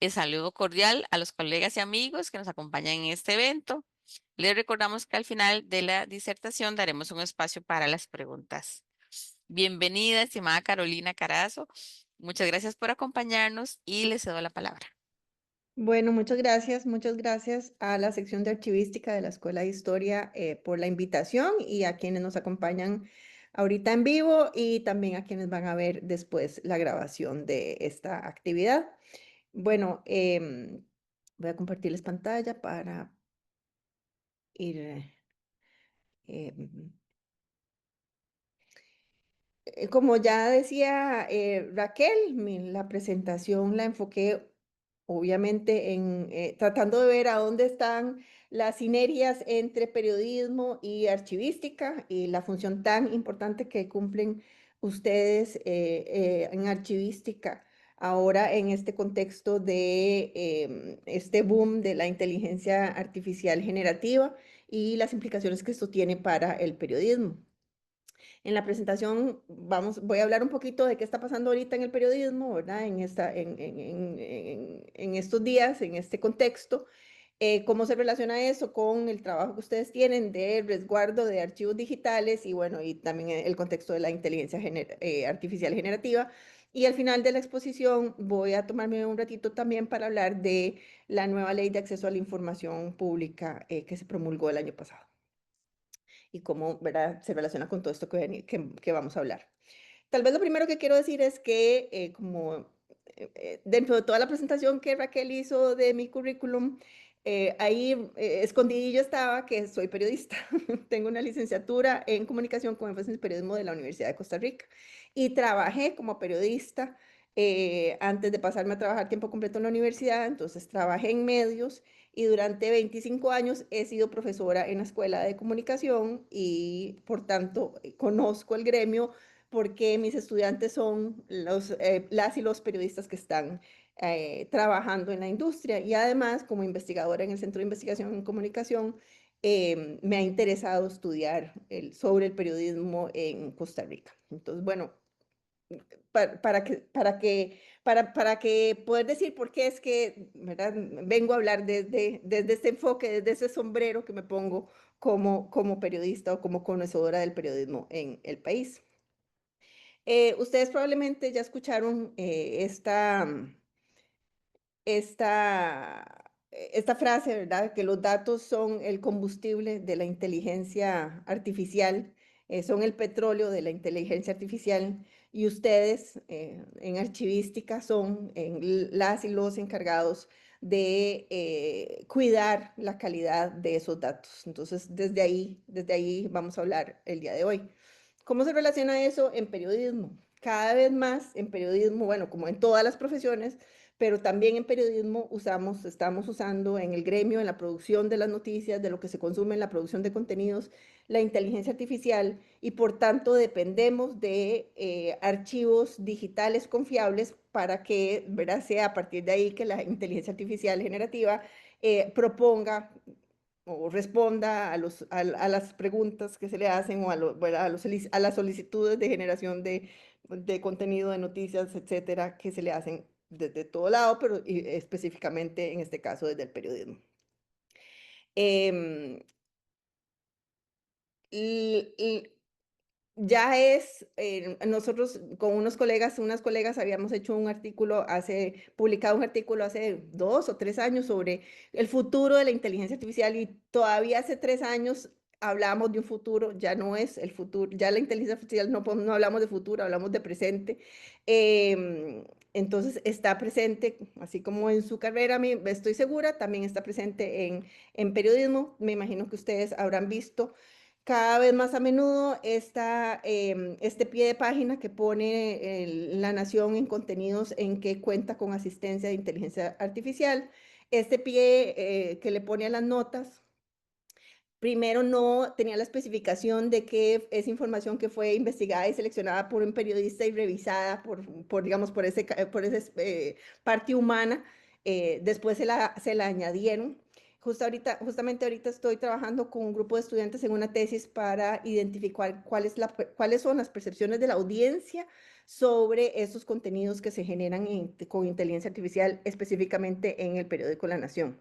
El saludo cordial a los colegas y amigos que nos acompañan en este evento. Les recordamos que al final de la disertación daremos un espacio para las preguntas. Bienvenida, estimada Carolina Carazo. Muchas gracias por acompañarnos y le cedo la palabra. Bueno, muchas gracias a la sección de archivística de la Escuela de Historia por la invitación y a quienes nos acompañan ahorita en vivo y también a quienes van a ver después la grabación de esta actividad. Bueno, voy a compartirles pantalla para ir. Em, Como ya decía Raquel, la presentación la enfoqué obviamente en tratando de ver a dónde están las sinergias entre periodismo y archivística y la función tan importante que cumplen ustedes en archivística ahora en este contexto de este boom de la inteligencia artificial generativa y las implicaciones que esto tiene para el periodismo. En la presentación voy a hablar un poquito de qué está pasando ahorita en el periodismo, ¿verdad? En estos días, en este contexto, cómo se relaciona eso con el trabajo que ustedes tienen de resguardo de archivos digitales y bueno, y también el contexto de la inteligencia artificial generativa. Y al final de la exposición voy a tomarme un ratito también para hablar de la nueva ley de acceso a la información pública que se promulgó el año pasado y cómo, ¿verdad?, se relaciona con todo esto que vamos a hablar. Tal vez lo primero que quiero decir es que dentro de toda la presentación que Raquel hizo de mi currículum, ahí escondidillo estaba que soy periodista. Tengo una licenciatura en comunicación con énfasis en periodismo de la Universidad de Costa Rica y trabajé como periodista antes de pasarme a trabajar tiempo completo en la universidad. Entonces trabajé en medios y durante 25 años he sido profesora en la escuela de comunicación y por tanto conozco el gremio porque mis estudiantes son las y los periodistas que están trabajando en la industria y además como investigadora en el Centro de Investigación en Comunicación me ha interesado estudiar sobre el periodismo en Costa Rica. Entonces, bueno, para que poder decir por qué es que, ¿verdad?, vengo a hablar desde este enfoque, desde ese sombrero que me pongo como periodista o como conocedora del periodismo en el país. Ustedes probablemente ya escucharon esta frase, ¿verdad? Que los datos son el combustible de la inteligencia artificial, son el petróleo de la inteligencia artificial y ustedes en archivística son las y los encargados de cuidar la calidad de esos datos. Entonces, desde ahí vamos a hablar el día de hoy. ¿Cómo se relaciona eso en periodismo? Cada vez más en periodismo, bueno, como en todas las profesiones, pero también en periodismo estamos usando en el gremio, en la producción de las noticias, de lo que se consume en la producción de contenidos, la inteligencia artificial y por tanto dependemos de archivos digitales confiables para que, ¿verdad?, sea a partir de ahí que la inteligencia artificial generativa proponga o responda a las preguntas que se le hacen o bueno, a las solicitudes de generación de contenido, de noticias, etcétera, que se le hacen desde todo lado, pero específicamente en este caso desde el periodismo. Em, l- l- Ya nosotros con unas colegas habíamos hecho publicado un artículo hace 2 o 3 años sobre el futuro de la inteligencia artificial y todavía hace 3 años hablamos de un futuro, ya no es el futuro, ya la inteligencia artificial no hablamos de futuro, hablamos de presente. Entonces está presente, así como en su carrera, estoy segura, también está presente en periodismo. Me imagino que ustedes habrán visto cada vez más a menudo este pie de página que pone La Nación en contenidos en que cuenta con asistencia de inteligencia artificial, este pie que le pone a las notas Primero no tenía la especificación de que es información que fue investigada y seleccionada por un periodista y revisada digamos, por ese parte humana. Después se la añadieron. Justamente ahorita estoy trabajando con un grupo de estudiantes en una tesis para identificar cuáles son las percepciones de la audiencia sobre estos contenidos que se generan con inteligencia artificial, específicamente en el periódico La Nación.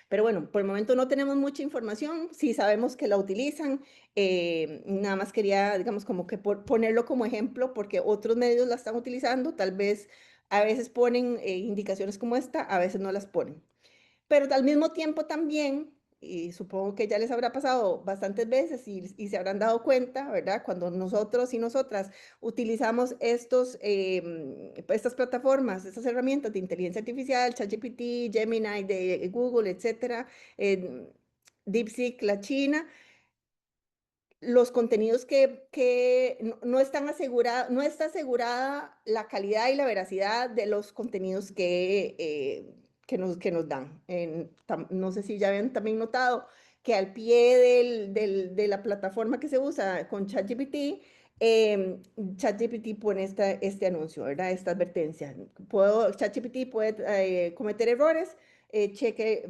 Pero bueno, por el momento no tenemos mucha información, sí sabemos que la utilizan, nada más quería, digamos, como que ponerlo como ejemplo porque otros medios la están utilizando, tal vez a veces ponen indicaciones como esta, a veces no las ponen. Pero al mismo tiempo también, y supongo que ya les habrá pasado bastantes veces y se habrán dado cuenta, ¿verdad? Cuando nosotros y nosotras utilizamos estas plataformas, estas herramientas de inteligencia artificial, ChatGPT, Gemini de Google, etcétera, eh, DeepSeek, la China, los contenidos que no están asegurados, no está asegurada la calidad y la veracidad de los contenidos que nos dan. No sé si ya habían también notado que al pie de la plataforma que se usa con ChatGPT, ChatGPT pone este anuncio, ¿verdad? Esta advertencia. ChatGPT puede cometer errores, cheque,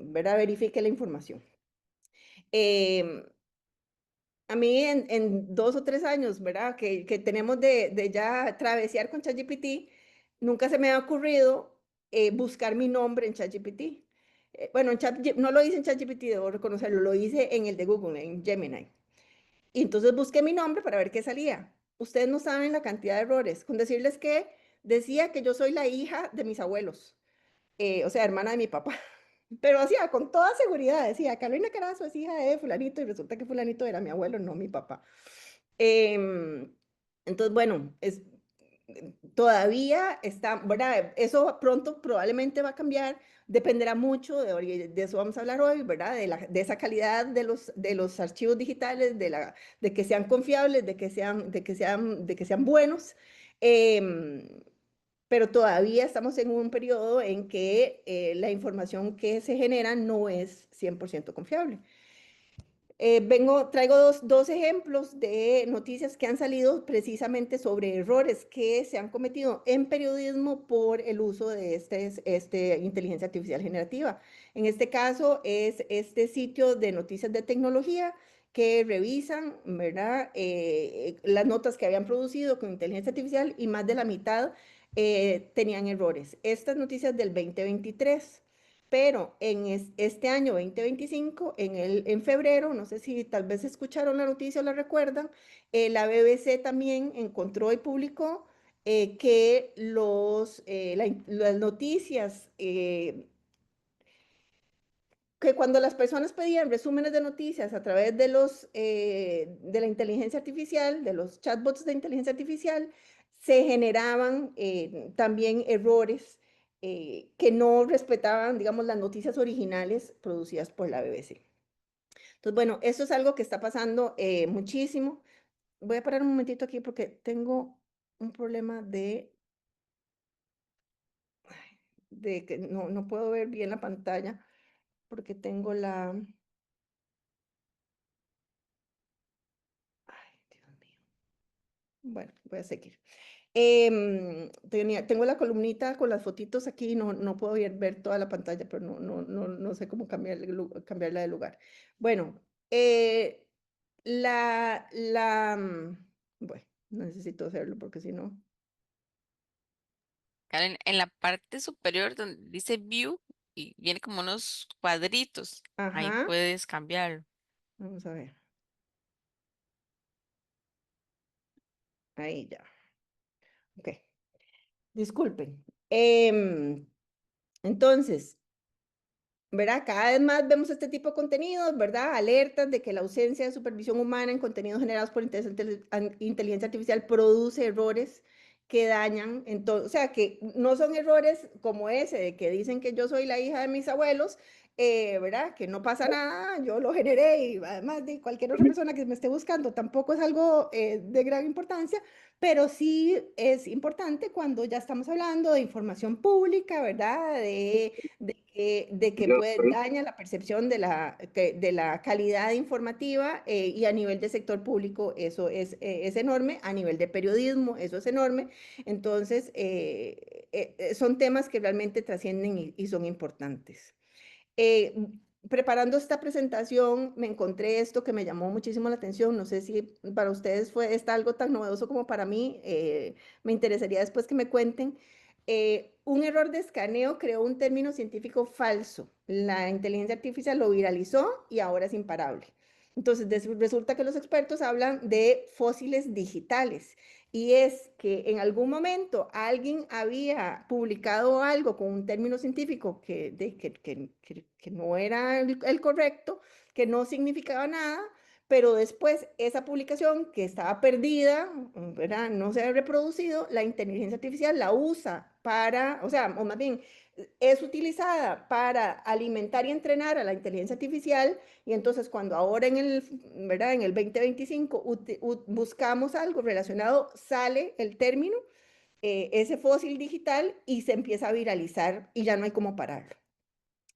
¿verdad? Verifique la información. Em, a mí en 2 o 3 años, ¿verdad? Que tenemos de ya travesear con ChatGPT, nunca se me ha ocurrido buscar mi nombre en ChatGPT. Bueno, no lo hice en ChatGPT, debo reconocerlo, lo hice en el de Google, en Gemini. Y entonces busqué mi nombre para ver qué salía. Ustedes no saben la cantidad de errores. Con decirles que decía que yo soy la hija de mis abuelos, o sea, hermana de mi papá. Pero hacía con toda seguridad, decía, Carolina Carazo es hija de fulanito y resulta que fulanito era mi abuelo, no mi papá. Em, entonces, bueno, todavía está, ¿verdad? Eso pronto probablemente va a cambiar, dependerá mucho, de eso vamos a hablar hoy, ¿verdad? De esa calidad de los archivos digitales, de que sean confiables, de que sean buenos. Em, pero todavía estamos en un periodo en que la información que se genera no es 100% confiable. Traigo dos ejemplos de noticias que han salido precisamente sobre errores que se han cometido en periodismo por el uso de inteligencia artificial generativa. En este caso es este sitio de noticias de tecnología que revisan, ¿verdad? Las notas que habían producido con inteligencia artificial y más de la mitad tenían errores. Estas noticias del 2023. Pero en este año 2025, en febrero, no sé si tal vez escucharon la noticia o la recuerdan, la BBC también encontró y publicó que las noticias, que cuando las personas pedían resúmenes de noticias a través de la inteligencia artificial, de los chatbots de inteligencia artificial, se generaban también errores que no respetaban, digamos, las noticias originales producidas por la BBC. Entonces, bueno, eso es algo que está pasando muchísimo. Voy a parar un momentito aquí porque tengo un problema de que no puedo ver bien la pantalla porque tengo Ay, Dios mío. Bueno, voy a seguir. Tengo la columnita con las fotitos aquí, no puedo ver toda la pantalla, pero no sé cómo cambiarla de lugar. Bueno, eh, bueno, necesito hacerlo porque si no. Karen, en la parte superior donde dice View y viene como unos cuadritos, ahí Ajá, puedes cambiarlo. vamos a ver. Ahí ya. Ok, disculpen. Entonces, ¿verdad? Cada vez más vemos este tipo de contenidos, ¿verdad? Alertas de que la ausencia de supervisión humana en contenidos generados por inteligencia artificial produce errores que dañan, o sea, que no son errores como ese, de que dicen que yo soy la hija de mis abuelos, ¿verdad? Que no pasa nada, yo lo generé y además de cualquier otra persona que me esté buscando, tampoco es algo de gran importancia, pero sí es importante cuando ya estamos hablando de información pública, ¿verdad? De que puede daña la percepción de la calidad informativa y a nivel de sector público eso es enorme, a nivel de periodismo eso es enorme, entonces son temas que realmente trascienden y son importantes. Eh, Preparando esta presentación me encontré esto que me llamó muchísimo la atención. No sé si para ustedes fue algo tan novedoso como para mí. Me interesaría después que me cuenten. Un error de escaneo creó un término científico falso. La inteligencia artificial lo viralizó y ahora es imparable. Entonces, resulta que los expertos hablan de fósiles digitales y es que en algún momento alguien había publicado algo con un término científico que no era el correcto, que no significaba nada, pero después esa publicación que estaba perdida, ¿verdad? No se ha reproducido, la inteligencia artificial la usa para, o sea, o más bien, es utilizada para alimentar y entrenar a la inteligencia artificial y entonces cuando ahora ¿verdad? En el 2025 buscamos algo relacionado, sale el término, ese fósil digital y se empieza a viralizar y ya no hay cómo pararlo.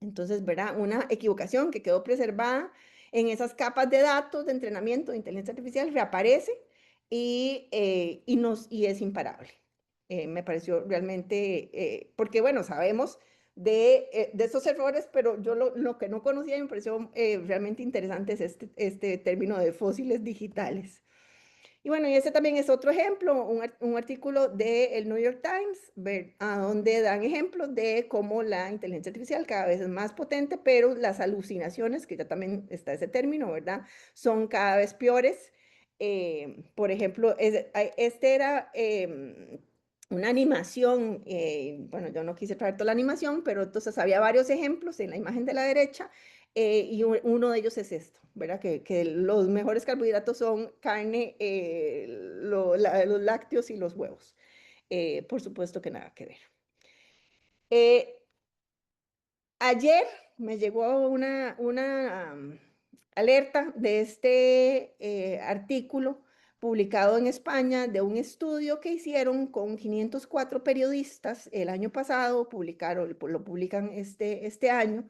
Entonces, ¿verdad? Una equivocación que quedó preservada en esas capas de datos de entrenamiento de inteligencia artificial reaparece y es imparable. Me pareció realmente, porque bueno, sabemos de esos errores, pero yo lo que no conocía y me pareció realmente interesante es este término de fósiles digitales. Y bueno, y ese también es otro ejemplo, un artículo del New York Times, a donde dan ejemplos de cómo la inteligencia artificial cada vez es más potente, pero las alucinaciones, que ya también está ese término, ¿verdad? Son cada vez peores. Por ejemplo, este era una animación, bueno, yo no quise traer toda la animación, pero entonces había varios ejemplos en la imagen de la derecha y uno de ellos es esto, ¿verdad? Que los mejores carbohidratos son carne, los lácteos y los huevos. Por supuesto que nada que ver. Eh, Ayer me llegó una alerta de este artículo publicado en España de un estudio que hicieron con 504 periodistas el año pasado, lo publican este año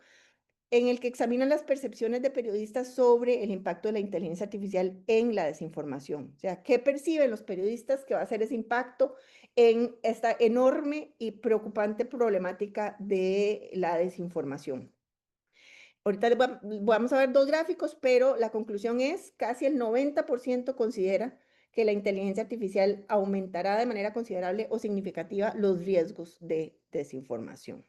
en el que examinan las percepciones de periodistas sobre el impacto de la inteligencia artificial en la desinformación. O sea, ¿qué perciben los periodistas que va a ser ese impacto en esta enorme y preocupante problemática de la desinformación? Ahorita vamos a ver dos gráficos, pero la conclusión es casi el 90% considera que la inteligencia artificial aumentará de manera considerable o significativa los riesgos de desinformación.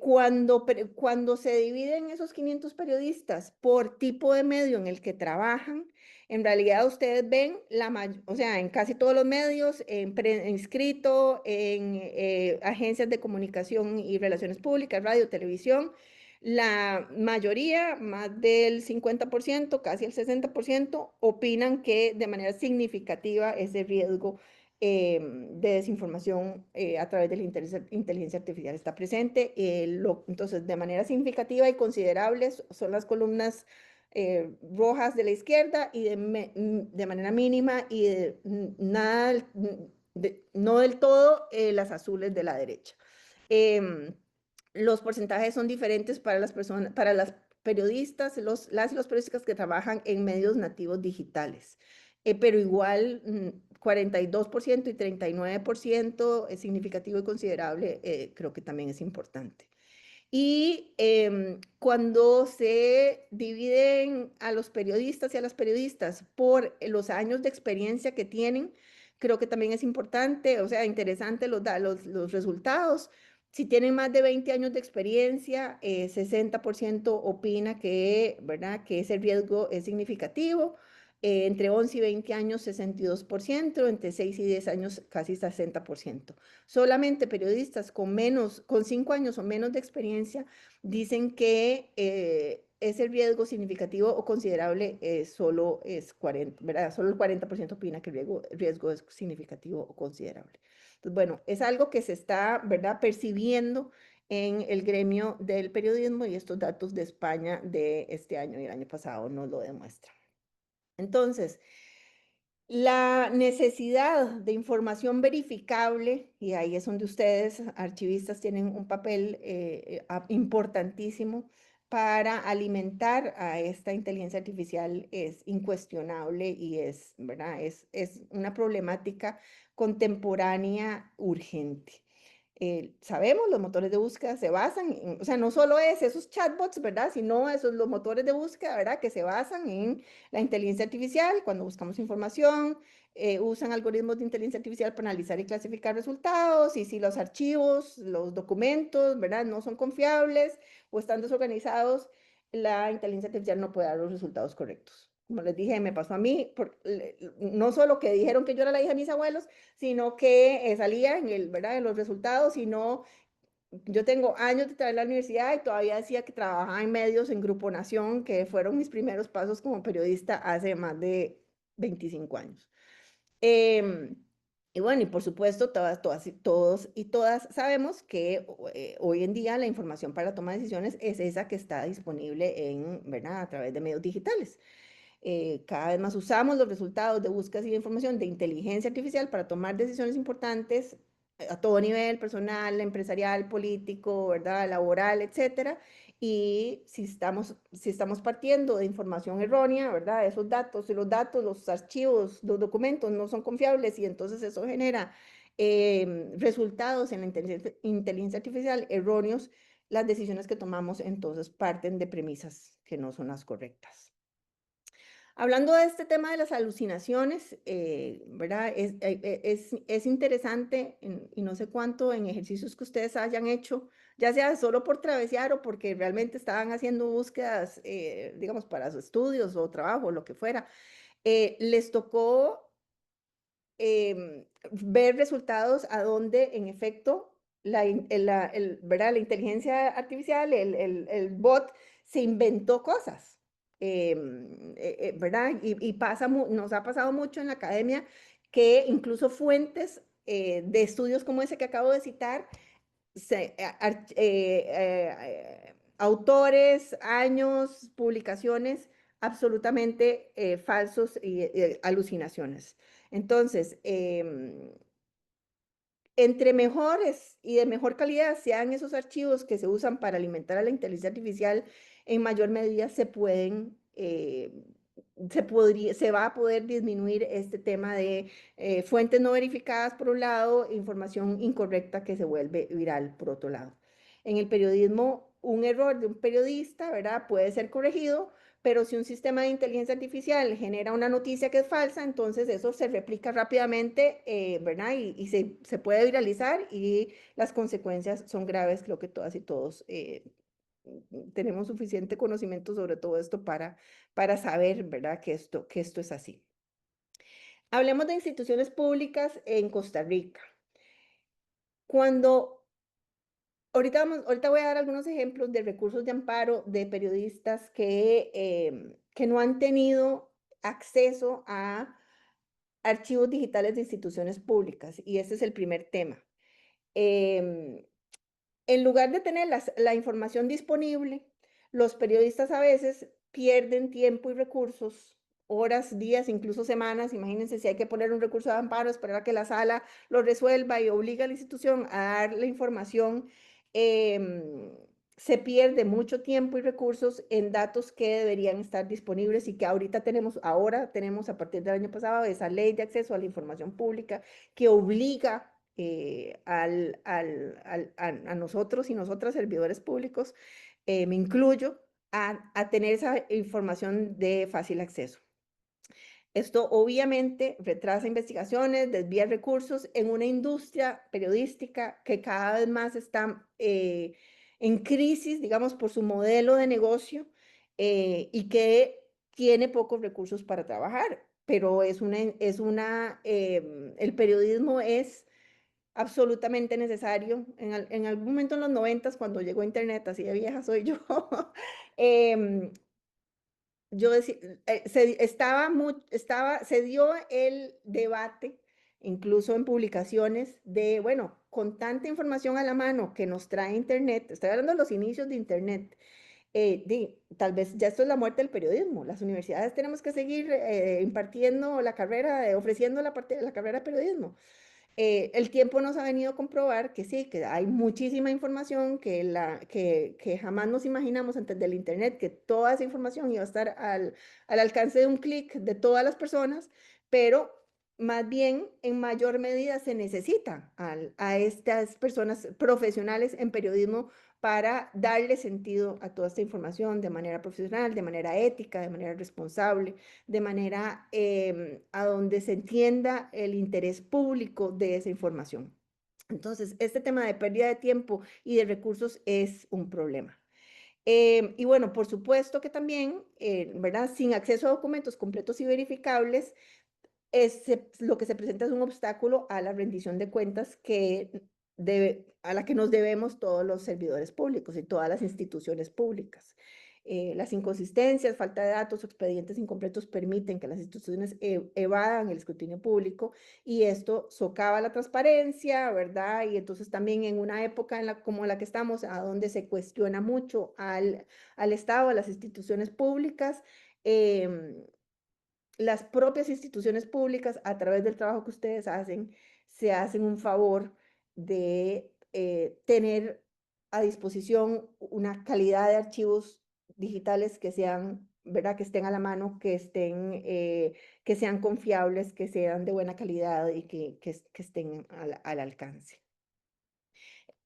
Cuando se dividen esos 500 periodistas por tipo de medio en el que trabajan, en realidad ustedes ven, o sea, en casi todos los medios, en escrito, en agencias de comunicación y relaciones públicas, radio, televisión, la mayoría, más del 50%, casi el 60%, opinan que de manera significativa ese riesgo de desinformación a través de la inteligencia artificial está presente. Entonces, de manera significativa y considerable son las columnas rojas de la izquierda y de manera mínima y nada, no del todo las azules de la derecha. Em, los porcentajes son diferentes para las personas, para las periodistas, las y los periodistas que trabajan en medios nativos digitales. Pero igual 42% y 39% es significativo y considerable, creo que también es importante. Y cuando se dividen a los periodistas y a las periodistas por los años de experiencia que tienen, creo que también es importante, o sea, interesante los resultados. Si tienen más de 20 años de experiencia, 60% opina que, ¿verdad? Que ese riesgo es significativo. Entre 11 y 20 años, 62%, entre 6 y 10 años, casi 60%. Solamente periodistas con 5 años o menos de experiencia dicen que ese riesgo significativo o considerable solo es 40, ¿verdad? Solo el 40% opina que el riesgo es significativo o considerable. Entonces, bueno, es algo que se está, ¿verdad? Percibiendo en el gremio del periodismo y estos datos de España de este año y el año pasado nos lo demuestran. Entonces, la necesidad de información verificable, y ahí es donde ustedes, archivistas, tienen un papel importantísimo para alimentar a esta inteligencia artificial, es incuestionable y es, ¿verdad? Es una problemática contemporánea urgente. Sabemos, los motores de búsqueda se basan en, o sea, no solo es esos chatbots, ¿verdad? Sino esos, los motores de búsqueda, ¿verdad? Que se basan en la inteligencia artificial, cuando buscamos información, usan algoritmos de inteligencia artificial para analizar y clasificar resultados, y si los archivos, los documentos, ¿verdad? No son confiables o están desorganizados, la inteligencia artificial no puede dar los resultados correctos. Como les dije, me pasó a mí, no solo que dijeron que yo era la hija de mis abuelos, sino que salía en el, ¿verdad? En los resultados, sino yo tengo años de trabajar en la universidad y todavía decía que trabajaba en medios en Grupo Nación, que fueron mis primeros pasos como periodista hace más de 25 años. Em, y bueno, y por supuesto, todos y todas sabemos que hoy en día la información para la toma de decisiones es esa que está disponible en, ¿verdad? A través de medios digitales. Cada vez más usamos los resultados de búsquedas y de información de inteligencia artificial para tomar decisiones importantes a todo nivel, personal, empresarial, político, ¿verdad? Laboral, etcétera. Y si estamos partiendo de información errónea, ¿verdad? Esos datos, y los datos, los archivos, los documentos no son confiables y entonces eso genera resultados en la inteligencia artificial erróneos, las decisiones que tomamos entonces parten de premisas que no son las correctas. Hablando de este tema de las alucinaciones, ¿verdad? Es interesante y no sé cuánto en ejercicios que ustedes hayan hecho, ya sea solo por travesear o porque realmente estaban haciendo búsquedas, digamos, para sus estudios o trabajo, lo que fuera, les tocó ver resultados a donde en efecto ¿verdad? La inteligencia artificial, el bot, se inventó cosas. ¿Verdad? Y nos ha pasado mucho en la academia que incluso fuentes de estudios como ese que acabo de citar, autores, años, publicaciones absolutamente falsos y alucinaciones. Entonces, entre mejores y de mejor calidad sean esos archivos que se usan para alimentar a la inteligencia artificial, en mayor medida se va a poder disminuir este tema de fuentes no verificadas por un lado, información incorrecta que se vuelve viral por otro lado. En el periodismo, un error de un periodista, ¿verdad? Puede ser corregido, pero si un sistema de inteligencia artificial genera una noticia que es falsa, entonces eso se replica rápidamente, ¿verdad? Y se puede viralizar y las consecuencias son graves. Creo que todas y todos tenemos suficiente conocimiento sobre todo esto para saber, ¿verdad? Que esto es así. Hablemos de instituciones públicas en Costa Rica. Cuando ahorita voy a dar algunos ejemplos de recursos de amparo de periodistas que no han tenido acceso a archivos digitales de instituciones públicas, y ese es el primer tema. Em, en lugar de tener la información disponible, los periodistas a veces pierden tiempo y recursos, horas, días, incluso semanas. Imagínense si hay que poner un recurso de amparo, esperar a que la sala lo resuelva y obliga a la institución a dar la información. em, Se pierde mucho tiempo y recursos en datos que deberían estar disponibles y que ahora tenemos a partir del año pasado esa ley de acceso a la información pública que obliga a nosotros y nosotras, servidores públicos, me incluyo, a tener esa información de fácil acceso. Esto obviamente retrasa investigaciones, desvía recursos en una industria periodística que cada vez más está en crisis, digamos, por su modelo de negocio, y que tiene pocos recursos para trabajar. Pero el periodismo es absolutamente necesario. En algún momento en los 90, cuando llegó Internet, así de vieja soy yo, em, yo decía, se dio el debate, incluso en publicaciones, de, bueno, con tanta información a la mano que nos trae Internet, estoy hablando de los inicios de Internet, tal vez ya esto es la muerte del periodismo. Las universidades tenemos que seguir impartiendo la carrera, ofreciendo la carrera de periodismo. El tiempo nos ha venido a comprobar que sí, que hay muchísima información que jamás nos imaginamos antes del Internet, que toda esa información iba a estar al alcance de un clic de todas las personas, pero más bien en mayor medida se necesita a estas personas profesionales en periodismo para darle sentido a toda esta información de manera profesional, de manera ética, de manera responsable, de manera a donde se entienda el interés público de esa información. Entonces, este tema de pérdida de tiempo y de recursos es un problema. Y bueno, por supuesto que también, ¿verdad? Sin acceso a documentos completos y verificables, lo que se presenta es un obstáculo a la rendición de cuentas a la que nos debemos todos los servidores públicos y todas las instituciones públicas. Las inconsistencias, falta de datos o expedientes incompletos permiten que las instituciones evadan el escrutinio público y esto socava la transparencia, ¿verdad? Y entonces también en una época como la que estamos, a donde se cuestiona mucho al Estado, a las instituciones públicas, eh, las propias instituciones públicas, a través del trabajo que ustedes hacen, se hacen un favor de tener a disposición una calidad de archivos digitales que sean, ¿verdad? Que estén a la mano, que sean confiables, que sean de buena calidad y que estén al alcance.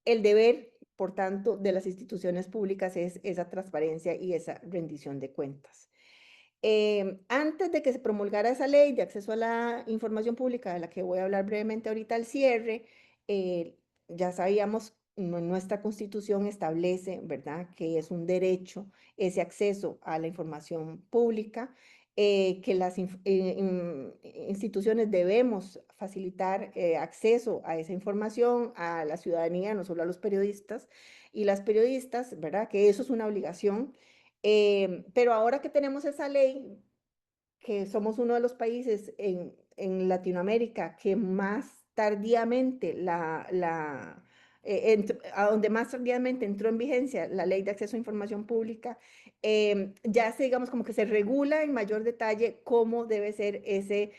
El deber, por tanto, de las instituciones públicas es esa transparencia y esa rendición de cuentas. Antes de que se promulgara esa ley de acceso a la información pública, de la que voy a hablar brevemente ahorita al cierre, ya sabíamos, nuestra constitución establece, ¿verdad?, que es un derecho ese acceso a la información pública, que las instituciones debemos facilitar acceso a esa información a la ciudadanía, no solo a los periodistas y las periodistas, ¿verdad?, que eso es una obligación. Pero ahora que tenemos esa ley, que somos uno de los países en Latinoamérica que más tardíamente a donde más tardíamente entró en vigencia la ley de acceso a información pública, ya se, digamos, como que se regula en mayor detalle cómo debe ser ese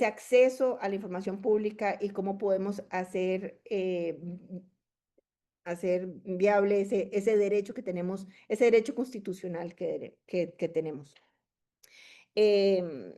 acceso a la información pública y cómo podemos hacer viable ese derecho que tenemos, ese derecho constitucional que tenemos. Em,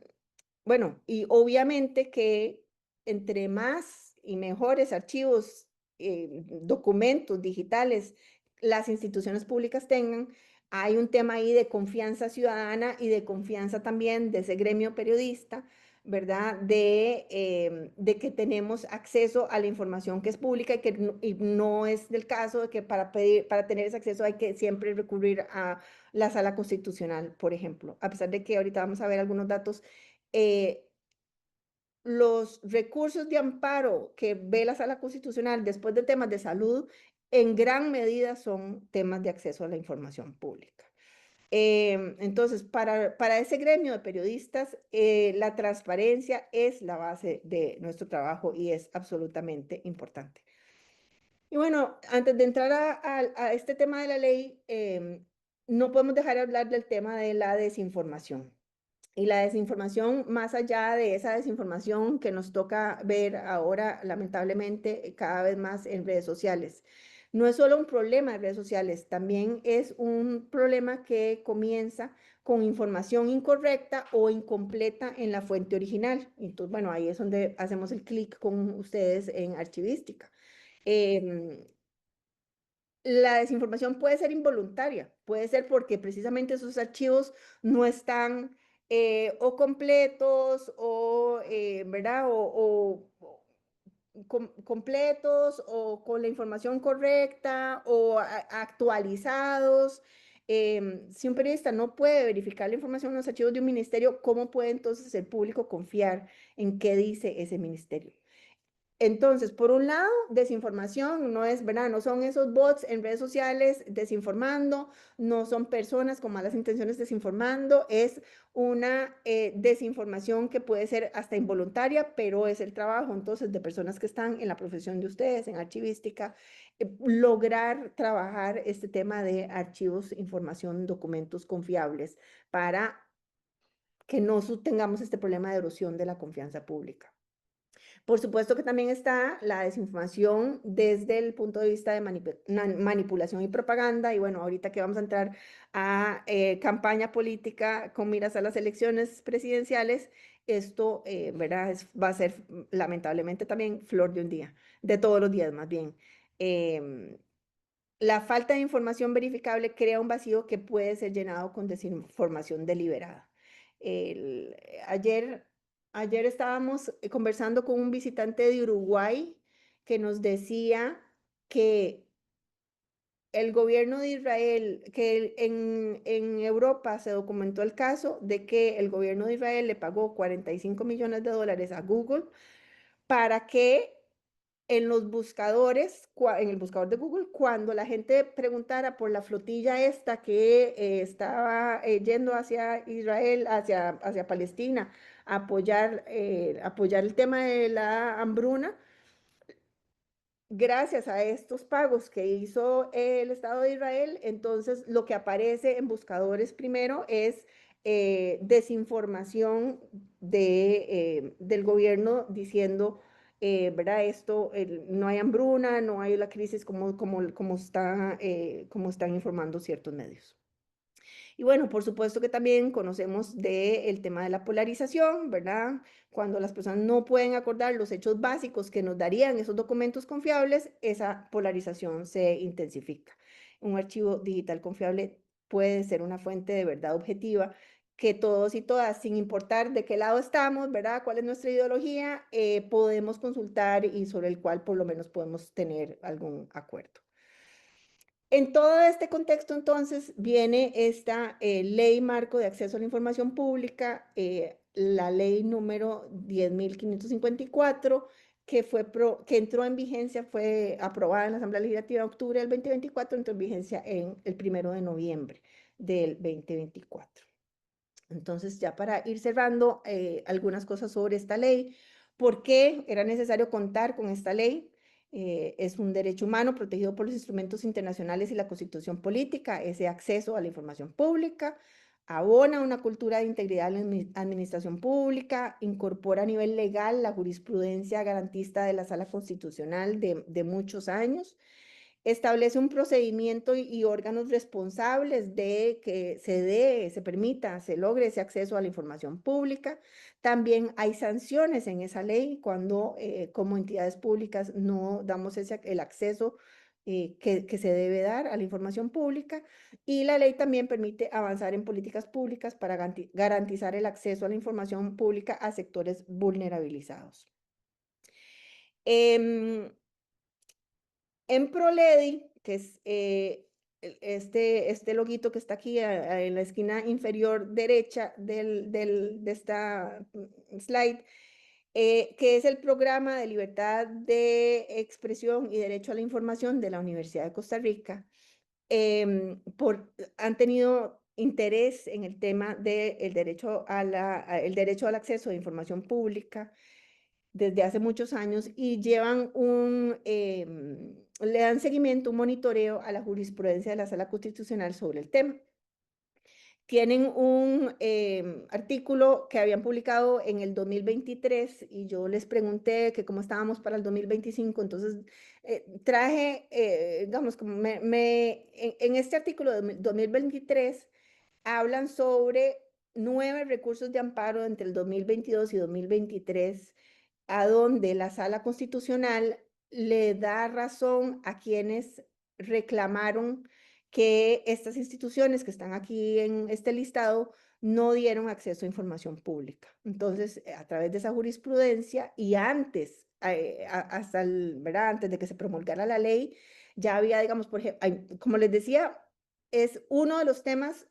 bueno, y obviamente que entre más y mejores archivos, documentos digitales las instituciones públicas tengan, hay un tema ahí de confianza ciudadana y de confianza también de ese gremio periodista, ¿verdad? De que tenemos acceso a la información que es pública y no es del caso de que para tener ese acceso hay que siempre recurrir a la sala constitucional, por ejemplo, a pesar de que ahorita vamos a ver algunos datos. Los recursos de amparo que ve la Sala Constitucional después de temas de salud, en gran medida son temas de acceso a la información pública. Entonces, para ese gremio de periodistas, la transparencia es la base de nuestro trabajo y es absolutamente importante. Y bueno, antes de entrar a este tema de la ley, no podemos dejar de hablar del tema de la desinformación. Y la desinformación, más allá de esa desinformación que nos toca ver ahora, lamentablemente, cada vez más en redes sociales. No es solo un problema de redes sociales, también es un problema que comienza con información incorrecta o incompleta en la fuente original. Entonces, bueno, ahí es donde hacemos el clic con ustedes en archivística. Em, la desinformación puede ser involuntaria, puede ser porque precisamente esos archivos no están o completos o, ¿verdad? Completos o con la información correcta o actualizados. Si un periodista no puede verificar la información en los archivos de un ministerio, ¿cómo puede entonces el público confiar en qué dice ese ministerio? Entonces, por un lado, desinformación no es, ¿verdad? No son esos bots en redes sociales desinformando, no son personas con malas intenciones desinformando, es una desinformación que puede ser hasta involuntaria, pero es el trabajo entonces de personas que están en la profesión de ustedes, en archivística, lograr trabajar este tema de archivos, información, documentos confiables para que no tengamos este problema de erosión de la confianza pública. Por supuesto que también está la desinformación desde el punto de vista de manipulación y propaganda. Y bueno, ahorita que vamos a entrar a campaña política con miras a las elecciones presidenciales, esto, ¿verdad? Va a ser lamentablemente también flor de un día, de todos los días más bien. Em, la falta de información verificable crea un vacío que puede ser llenado con desinformación deliberada. El- ayer, ayer estábamos conversando con un visitante de Uruguay que nos decía que el gobierno de Israel, que en Europa se documentó el caso de que el gobierno de Israel le pagó 45 millones de dólares a Google para que en los buscadores, en el buscador de Google, cuando la gente preguntara por la flotilla esta que estaba yendo hacia Israel, hacia Palestina, a apoyar el tema de la hambruna, gracias a estos pagos que hizo el Estado de Israel, entonces lo que aparece en buscadores primero es desinformación del gobierno diciendo, ¿verdad? Esto, no hay hambruna, no hay la crisis como están informando ciertos medios. Y bueno, por supuesto que también conocemos del tema de la polarización, ¿verdad? Cuando las personas no pueden acordar los hechos básicos que nos darían esos documentos confiables, esa polarización se intensifica. Un archivo digital confiable puede ser una fuente de verdad objetiva que todos y todas, sin importar de qué lado estamos, ¿verdad? ¿Cuál es nuestra ideología? Podemos consultar y sobre el cual por lo menos podemos tener algún acuerdo. En todo este contexto, entonces, viene esta ley marco de acceso a la información pública, la ley número 10.554, que entró en vigencia, fue aprobada en la Asamblea Legislativa en octubre del 2024, entró en vigencia en el 1 de noviembre del 2024. Entonces, ya para ir cerrando algunas cosas sobre esta ley, ¿por qué era necesario contar con esta ley? Es un derecho humano protegido por los instrumentos internacionales y la Constitución política, ese acceso a la información pública, abona una cultura de integridad en la administración pública, incorpora a nivel legal la jurisprudencia garantista de la Sala Constitucional de muchos años, establece un procedimiento y órganos responsables de que se permita, se logre ese acceso a la información pública. También hay sanciones en esa ley cuando como entidades públicas no damos el acceso que se debe dar a la información pública. Y la ley también permite avanzar en políticas públicas para garantizar el acceso a la información pública a sectores vulnerabilizados. Em, en ProLEDI, que es este loguito que está aquí en la esquina inferior derecha de esta slide, que es el programa de libertad de expresión y derecho a la información de la Universidad de Costa Rica, han tenido interés en el tema del derecho el derecho al acceso a información pública desde hace muchos años y le dan seguimiento, un monitoreo a la jurisprudencia de la Sala Constitucional sobre el tema. Tienen un artículo que habían publicado en el 2023 y yo les pregunté que cómo estábamos para el 2025, entonces traje, digamos, como en este artículo de 2023 hablan sobre 9 recursos de amparo entre el 2022 y 2023 a donde la Sala Constitucional le da razón a quienes reclamaron que estas instituciones que están aquí en este listado no dieron acceso a información pública. Entonces, a través de esa jurisprudencia y antes, hasta ¿verdad? Antes de que se promulgara la ley, ya había, digamos, por ejemplo, como les decía, es uno de los temas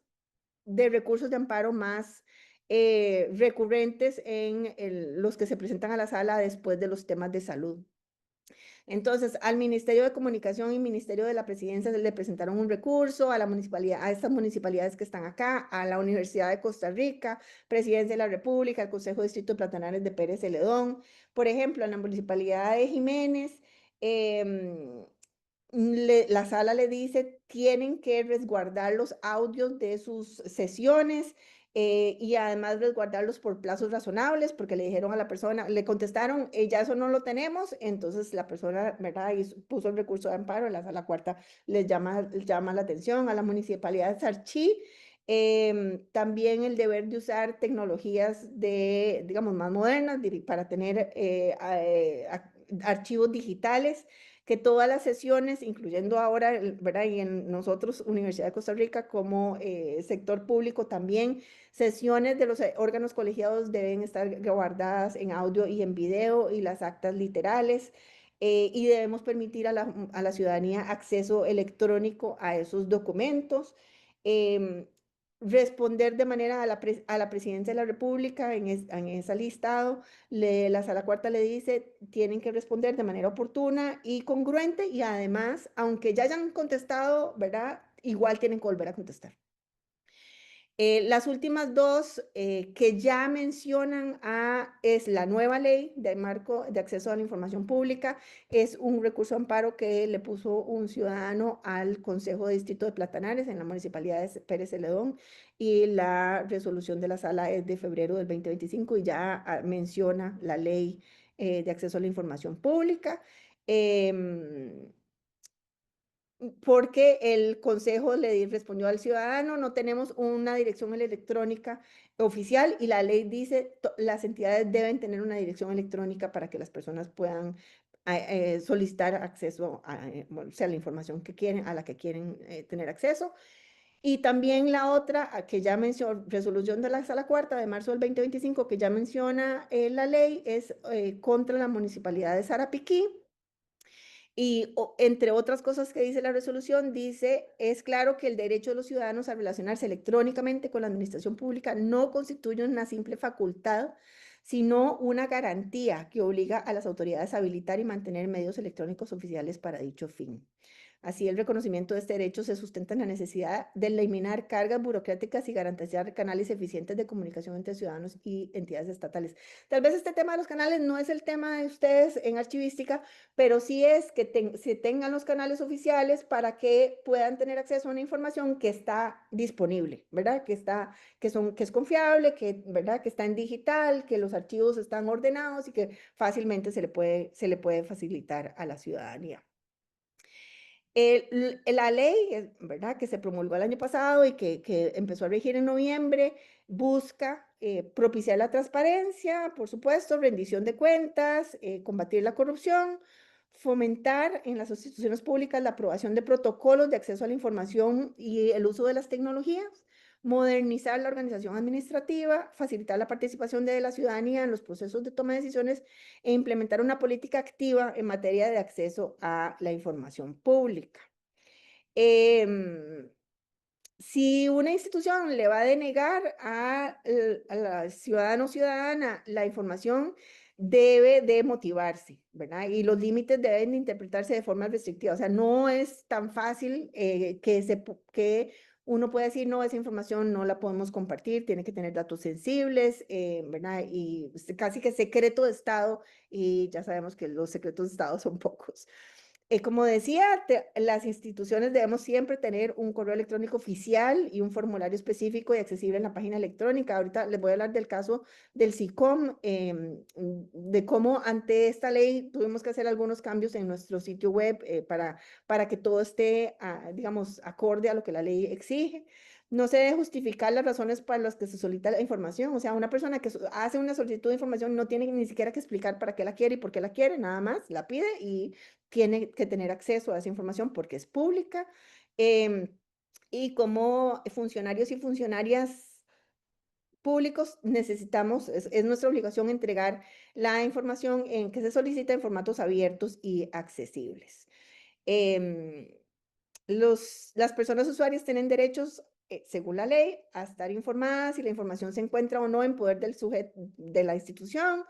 de recursos de amparo más recurrentes en los que se presentan a la sala después de los temas de salud. Entonces, al Ministerio de Comunicación y Ministerio de la Presidencia le presentaron un recurso a la municipalidad, a estas municipalidades que están acá, a la Universidad de Costa Rica, Presidencia de la República, al Consejo de Distrito de Platanares de Pérez Celedón. Por ejemplo, en la municipalidad de Jiménez, em, la sala le dice, tienen que resguardar los audios de sus sesiones y además resguardarlos por plazos razonables, porque le dijeron a la persona, le contestaron, ya eso no lo tenemos, entonces la persona, ¿verdad? Y puso el recurso de amparo, la sala cuarta les llama la atención a la municipalidad de Sarchí. También el deber de usar tecnologías de, digamos, más modernas para tener archivos digitales, que todas las sesiones, incluyendo ahora, ¿verdad? Y en nosotros, Universidad de Costa Rica, como sector público también, sesiones de los órganos colegiados deben estar guardadas en audio y en video y las actas literales. Y debemos permitir a la ciudadanía acceso electrónico a esos documentos. Em, Responder de manera a la presidencia de la República en ese listado la sala cuarta le dice, tienen que responder de manera oportuna y congruente y además, aunque ya hayan contestado, ¿verdad? Igual tienen que volver a contestar. Las últimas dos que ya mencionan es la nueva ley de marco de acceso a la información pública, es un recurso de amparo que le puso un ciudadano al Consejo de Distrito de Platanares en la Municipalidad de Pérez Celedón y la resolución de la sala es de febrero del 2025 y ya menciona la ley de acceso a la información pública. Em, Porque el consejo le respondió al ciudadano, no tenemos una dirección electrónica oficial y la ley dice las entidades deben tener una dirección electrónica para que las personas puedan solicitar acceso a, bueno, o sea, la información que quieren, a la que quieren tener acceso. Y también la otra que ya mencionó, resolución de la sala cuarta de marzo del 2025, que ya menciona la ley, es contra la municipalidad de Sarapiquí. Y entre otras cosas que dice la resolución, dice, es claro que el derecho de los ciudadanos a relacionarse electrónicamente con la administración pública no constituye una simple facultad, sino una garantía que obliga a las autoridades a habilitar y mantener medios electrónicos oficiales para dicho fin. Así, el reconocimiento de este derecho se sustenta en la necesidad de eliminar cargas burocráticas y garantizar canales eficientes de comunicación entre ciudadanos y entidades estatales. Tal vez este tema de los canales no es el tema de ustedes en archivística, pero sí es que se tengan los canales oficiales para que puedan tener acceso a una información que está disponible, ¿verdad? Que es confiable, que, ¿verdad? Que está en digital, que los archivos están ordenados y que fácilmente se le puede facilitar a la ciudadanía. La ley, ¿verdad? Que se promulgó el año pasado y que empezó a regir en noviembre, busca propiciar la transparencia, por supuesto, rendición de cuentas, combatir la corrupción, fomentar en las instituciones públicas la aprobación de protocolos de acceso a la información y el uso de las tecnologías, modernizar la organización administrativa, facilitar la participación de la ciudadanía en los procesos de toma de decisiones e implementar una política activa en materia de acceso a la información pública. Em, si una institución le va a denegar a la ciudadano o ciudadana la información, debe de motivarse, ¿verdad? Y los límites deben de interpretarse de forma restrictiva. O sea, no es tan fácil que uno puede decir, no, esa información no la podemos compartir, tiene que tener datos sensibles, ¿verdad? Y casi que secreto de Estado, y ya sabemos que los secretos de Estado son pocos. Como decía, las instituciones debemos siempre tener un correo electrónico oficial y un formulario específico y accesible en la página electrónica. Ahorita les voy a hablar del caso del SICOM, de cómo ante esta ley tuvimos que hacer algunos cambios en nuestro sitio web para que todo esté, digamos, acorde a lo que la ley exige. No se debe justificar las razones para las que se solicita la información. O sea, una persona que hace una solicitud de información no tiene ni siquiera que explicar para qué la quiere y por qué la quiere, nada más la pide y tiene que tener acceso a esa información porque es pública. Y como funcionarios y funcionarias públicos necesitamos, es nuestra obligación entregar la información en que se solicita en formatos abiertos y accesibles. Em, las personas usuarias tienen derechos, según la ley, a estar informadas si la información se encuentra o no en poder del sujeto de la institución,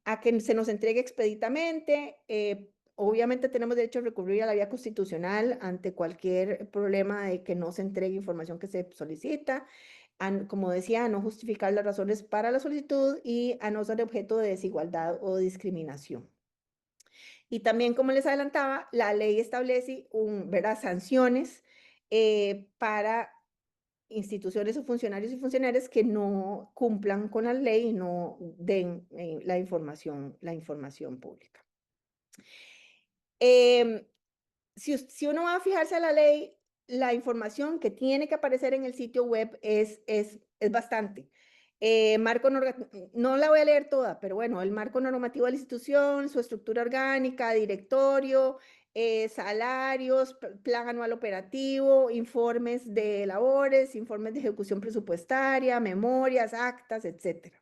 a que se nos entregue expeditamente, obviamente tenemos derecho a recurrir a la vía constitucional ante cualquier problema de que no se entregue información que se solicita, como decía, a no justificar las razones para la solicitud y a no ser objeto de desigualdad o discriminación. Y también, como les adelantaba, la ley establece ¿verdad? Sanciones para instituciones o funcionarios y funcionarias que no cumplan con la ley y no den la información pública. Em, si uno va a fijarse a la ley, la información que tiene que aparecer en el sitio web es bastante. No la voy a leer toda, pero bueno, el marco normativo de la institución, su estructura orgánica, directorio, salarios, plan anual operativo, informes de labores, informes de ejecución presupuestaria, memorias, actas, etcétera.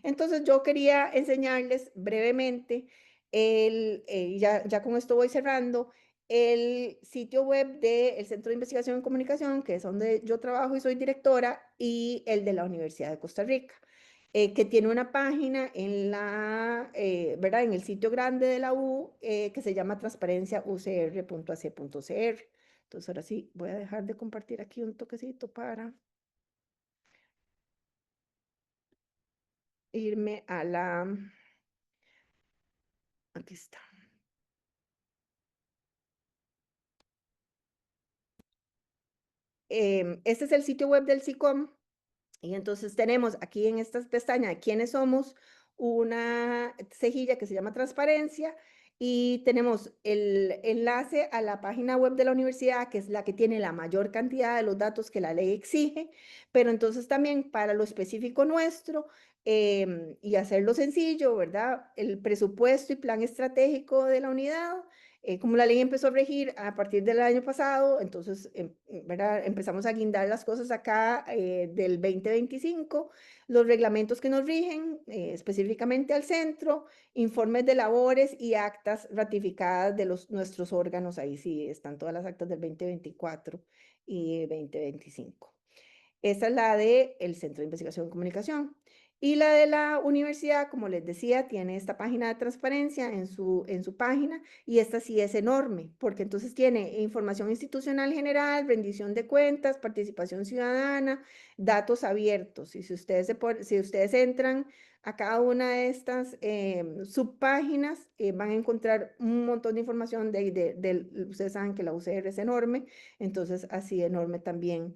Entonces yo quería enseñarles brevemente, ya con esto voy cerrando, el sitio web del Centro de Investigación en Comunicación, que es donde yo trabajo y soy directora, y el de la Universidad de Costa Rica, que tiene una página ¿verdad? En el sitio grande de la U, que se llama transparenciaucr.ac.cr. Entonces ahora sí, voy a dejar de compartir aquí un toquecito para irme a aquí está. Este es el sitio web del SICOM. Y entonces tenemos aquí en esta pestaña quiénes somos, una cejilla que se llama transparencia y tenemos el enlace a la página web de la universidad, que es la que tiene la mayor cantidad de los datos que la ley exige, pero entonces también para lo específico nuestro y hacerlo sencillo, ¿verdad? El presupuesto y plan estratégico de la unidad. Como la ley empezó a regir a partir del año pasado, entonces ¿verdad? Empezamos a guindar las cosas acá del 2025, los reglamentos que nos rigen específicamente al centro, informes de labores y actas ratificadas de nuestros órganos, ahí sí están todas las actas del 2024 y 2025. Esa es la del Centro de Investigación y Comunicación. Y la de la universidad, como les decía, tiene esta página de transparencia en su página y esta sí es enorme, porque entonces tiene información institucional general, rendición de cuentas, participación ciudadana, datos abiertos. Y si ustedes entran a cada una de estas subpáginas, van a encontrar un montón de información ustedes saben que la UCR es enorme, entonces así enorme también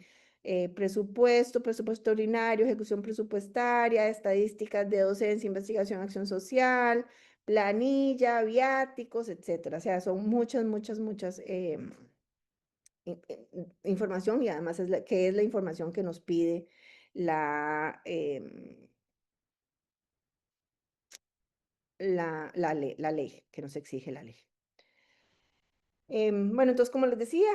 presupuesto ordinario, ejecución presupuestaria, estadísticas de docencia, investigación, acción social, planilla, viáticos, etcétera. O sea, son muchas información y además que es la información que nos pide la, la ley, que nos exige la ley. Bueno, entonces, como les decía,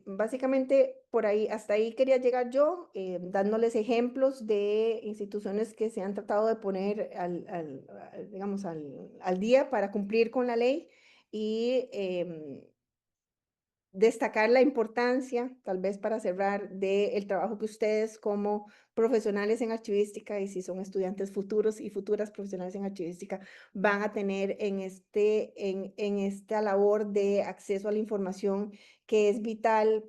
básicamente por ahí, hasta ahí quería llegar yo, dándoles ejemplos de instituciones que se han tratado de poner digamos, al día para cumplir con la ley y destacar la importancia, tal vez para cerrar, del trabajo que ustedes como profesionales en archivística y si son estudiantes futuros y futuras profesionales en archivística van a tener en esta labor de acceso a la información que es vital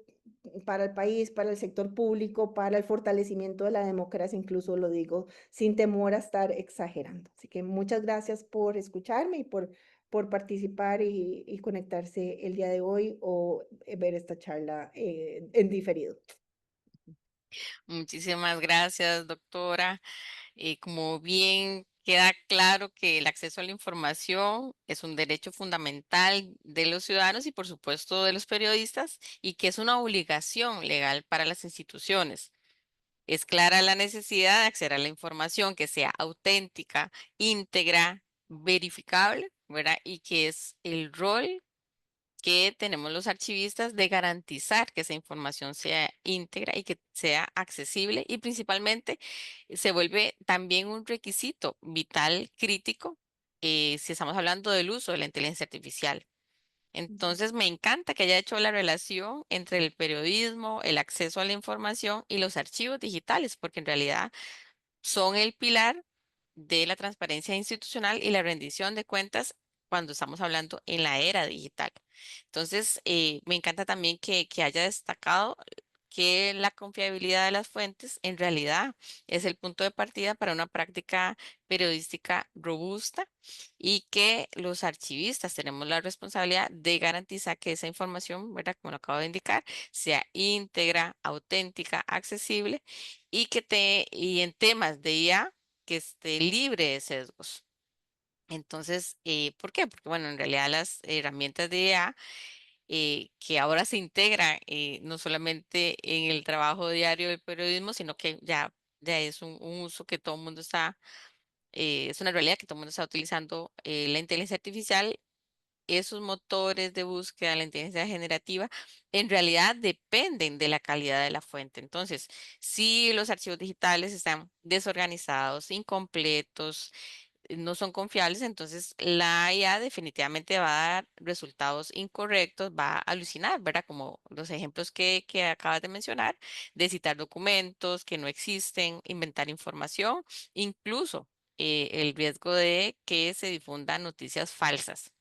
para el país, para el sector público, para el fortalecimiento de la democracia, incluso lo digo sin temor a estar exagerando. Así que muchas gracias por escucharme y por participar y conectarse el día de hoy o ver esta charla en diferido. Muchísimas gracias, doctora. Como bien queda claro que el acceso a la información es un derecho fundamental de los ciudadanos y por supuesto de los periodistas y que es una obligación legal para las instituciones. Es clara la necesidad de acceder a la información que sea auténtica, íntegra, verificable, ¿verdad? Y que es el rol que tenemos los archivistas de garantizar que esa información sea íntegra y que sea accesible y principalmente se vuelve también un requisito vital crítico si estamos hablando del uso de la inteligencia artificial. Entonces, me encanta que haya hecho la relación entre el periodismo, el acceso a la información y los archivos digitales, porque en realidad son el pilar de la transparencia institucional y la rendición de cuentas cuando estamos hablando en la era digital. Entonces, me encanta también que haya destacado que la confiabilidad de las fuentes en realidad es el punto de partida para una práctica periodística robusta y que los archivistas tenemos la responsabilidad de garantizar que esa información, ¿verdad? Como lo acabo de indicar, sea íntegra, auténtica, accesible y en temas de IA que esté libre de sesgos. Entonces, ¿por qué? Porque, bueno, en realidad las herramientas de IA que ahora se integran no solamente en el trabajo diario del periodismo, sino que ya es un uso que todo el mundo está, es una realidad que todo el mundo está utilizando la inteligencia artificial. Esos motores de búsqueda, la inteligencia generativa, en realidad dependen de la calidad de la fuente. Entonces, si los archivos digitales están desorganizados, incompletos, no son confiables, entonces la IA definitivamente va a dar resultados incorrectos, va a alucinar, ¿verdad? Como los ejemplos que acabas de mencionar, de citar documentos que no existen, inventar información, incluso el riesgo de que se difundan noticias falsas.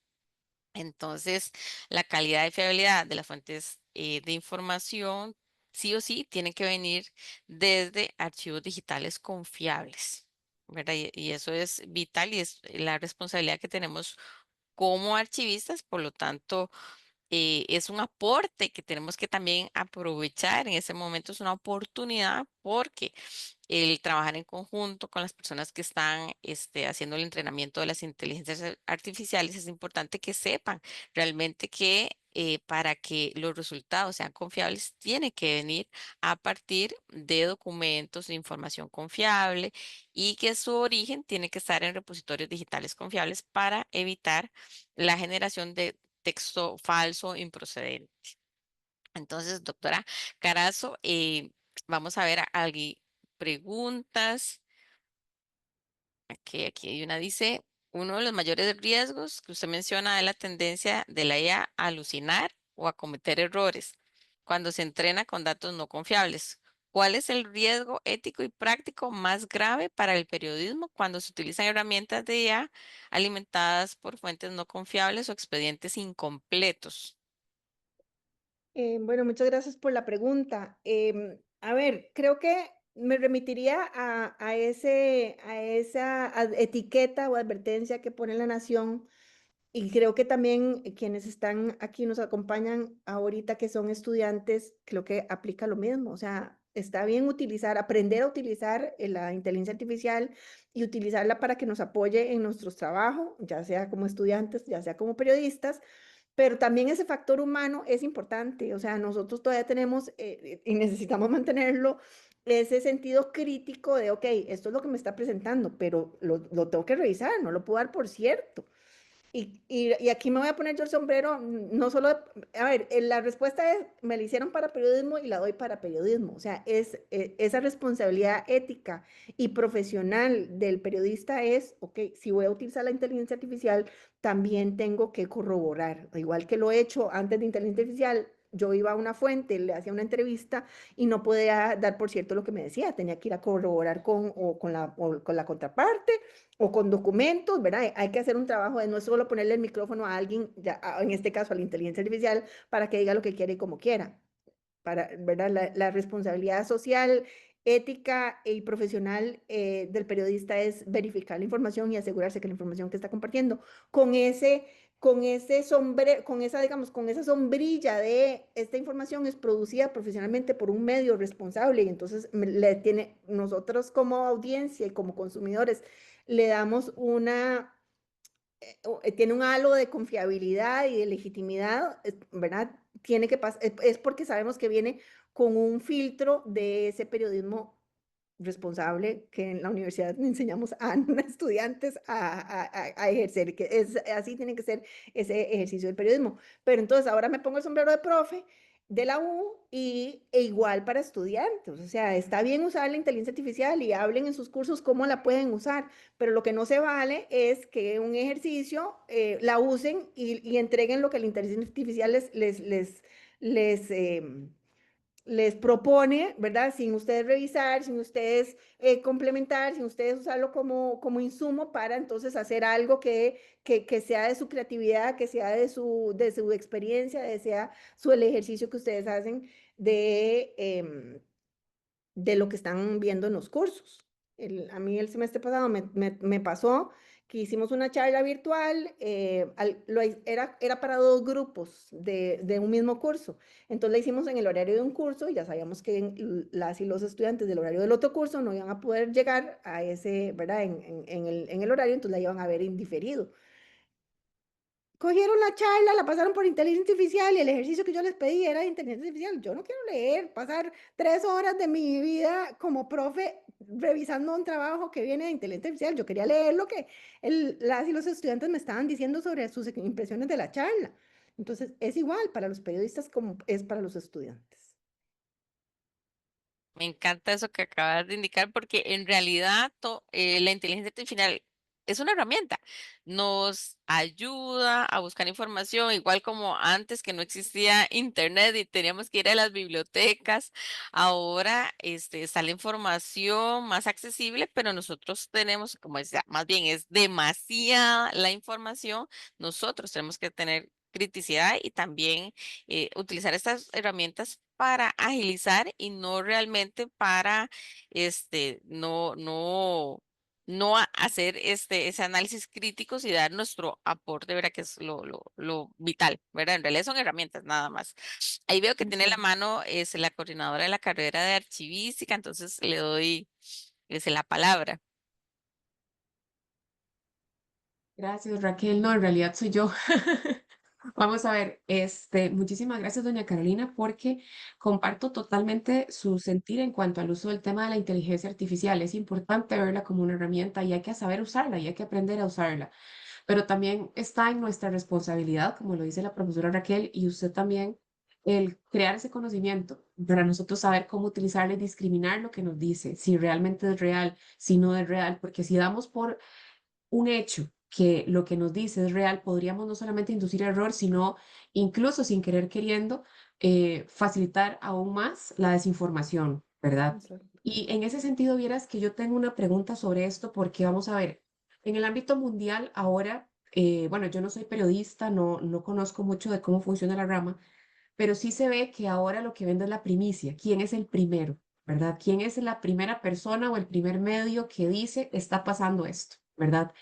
Entonces, la calidad y fiabilidad de las fuentes de información, sí o sí, tienen que venir desde archivos digitales confiables, ¿verdad? Y eso es vital y es la responsabilidad que tenemos como archivistas, por lo tanto, es un aporte que tenemos que también aprovechar en ese momento, es una oportunidad porque el trabajar en conjunto con las personas que están haciendo el entrenamiento de las inteligencias artificiales, es importante que sepan realmente que para que los resultados sean confiables, tiene que venir a partir de documentos de información confiable y que su origen tiene que estar en repositorios digitales confiables para evitar la generación de texto falso improcedente. Entonces, doctora Carazo, vamos a ver alguien preguntas. Aquí hay una, dice, uno de los mayores riesgos que usted menciona es la tendencia de la IA a alucinar o a cometer errores cuando se entrena con datos no confiables. ¿Cuál es el riesgo ético y práctico más grave para el periodismo cuando se utilizan herramientas de IA alimentadas por fuentes no confiables o expedientes incompletos? Bueno, muchas gracias por la pregunta. A ver, creo que me remitiría a esa etiqueta o advertencia que pone la Nación y creo que también quienes están aquí nos acompañan ahorita que son estudiantes, creo que aplica lo mismo. O sea, está bien utilizar, aprender a utilizar la inteligencia artificial y utilizarla para que nos apoye en nuestros trabajos, ya sea como estudiantes, ya sea como periodistas, pero también ese factor humano es importante, o sea, nosotros todavía tenemos y necesitamos mantenerlo, ese sentido crítico de, ok, esto es lo que me está presentando, pero lo tengo que revisar, no lo puedo dar por cierto. Y aquí me voy a poner yo el sombrero, no solo, a ver, la respuesta es, me la hicieron para periodismo y la doy para periodismo. O sea, esa responsabilidad ética y profesional del periodista es, ok, si voy a utilizar la inteligencia artificial, también tengo que corroborar, igual que lo he hecho antes de inteligencia artificial. Yo iba a una fuente, le hacía una entrevista y no podía dar por cierto lo que me decía, tenía que ir a corroborar o con la contraparte o con documentos, ¿verdad? Hay que hacer un trabajo de no solo ponerle el micrófono a alguien, ya, en este caso a la inteligencia artificial, para que diga lo que quiere y como quiera. ¿Verdad? La responsabilidad social, ética y profesional del periodista es verificar la información y asegurarse que la información que está compartiendo con ese con esa, digamos, con esa sombrilla de esta información es producida profesionalmente por un medio responsable y entonces nosotros como audiencia y como consumidores le damos tiene un halo de confiabilidad y de legitimidad, ¿verdad? Tiene que pasar, es porque sabemos que viene con un filtro de ese periodismo responsable que en la universidad enseñamos a estudiantes a ejercer, que es, así tiene que ser ese ejercicio del periodismo. Pero entonces ahora me pongo el sombrero de profe de la U e igual para estudiantes. O sea, está bien usar la inteligencia artificial y hablen en sus cursos cómo la pueden usar, pero lo que no se vale es que un ejercicio la usen y entreguen lo que la inteligencia artificial les les propone, ¿verdad? Sin ustedes revisar, sin ustedes complementar, sin ustedes usarlo como insumo para entonces hacer algo que sea de su creatividad, que sea de su experiencia, de sea el ejercicio que ustedes hacen de lo que están viendo en los cursos. A mí el semestre pasado me pasó que hicimos una charla virtual, era para dos grupos de un mismo curso. Entonces la hicimos en el horario de un curso y ya sabíamos que las y los estudiantes del horario del otro curso no iban a poder llegar a ese, ¿verdad? En el horario, entonces la iban a ver indiferido. Cogieron la charla, la pasaron por inteligencia artificial y el ejercicio que yo les pedí era de inteligencia artificial. Yo no quiero leer, pasar 3 horas de mi vida como profe revisando un trabajo que viene de inteligencia artificial. Yo quería leer lo que las y los estudiantes me estaban diciendo sobre sus impresiones de la charla. Entonces, es igual para los periodistas como es para los estudiantes. Me encanta eso que acabas de indicar porque en realidad la inteligencia artificial es una herramienta. Nos ayuda a buscar información, igual como antes que no existía internet y teníamos que ir a las bibliotecas. Ahora está la información más accesible, pero nosotros tenemos, como decía, más bien es demasiada la información. Nosotros tenemos que tener criticidad y también utilizar estas herramientas para agilizar y no realmente para hacer ese análisis críticos y dar nuestro aporte, ¿verdad? Que es lo vital, ¿verdad? En realidad son herramientas nada más. Ahí veo que tiene la Exacto. mano la coordinadora de la carrera de archivística, entonces le doy la palabra. Gracias, Raquel. No, en realidad soy yo. Vamos a ver, muchísimas gracias, doña Carolina, porque comparto totalmente su sentir en cuanto al uso del tema de la inteligencia artificial. Es importante verla como una herramienta y hay que saber usarla y hay que aprender a usarla. Pero también está en nuestra responsabilidad, como lo dice la profesora Raquel, y usted también, el crear ese conocimiento para nosotros saber cómo utilizarlo y discriminar lo que nos dice, si realmente es real, si no es real, porque si damos por un hecho que lo que nos dice es real, podríamos no solamente inducir error, sino incluso sin querer queriendo facilitar aún más la desinformación, ¿verdad? Exacto. Y en ese sentido, vieras que yo tengo una pregunta sobre esto, porque vamos a ver, en el ámbito mundial ahora, bueno, yo no soy periodista, no conozco mucho de cómo funciona la rama, pero sí se ve que ahora lo que vende es la primicia. ¿Quién es el primero? ¿Verdad? ¿Quién es la primera persona o el primer medio que dice está pasando esto? ¿Verdad?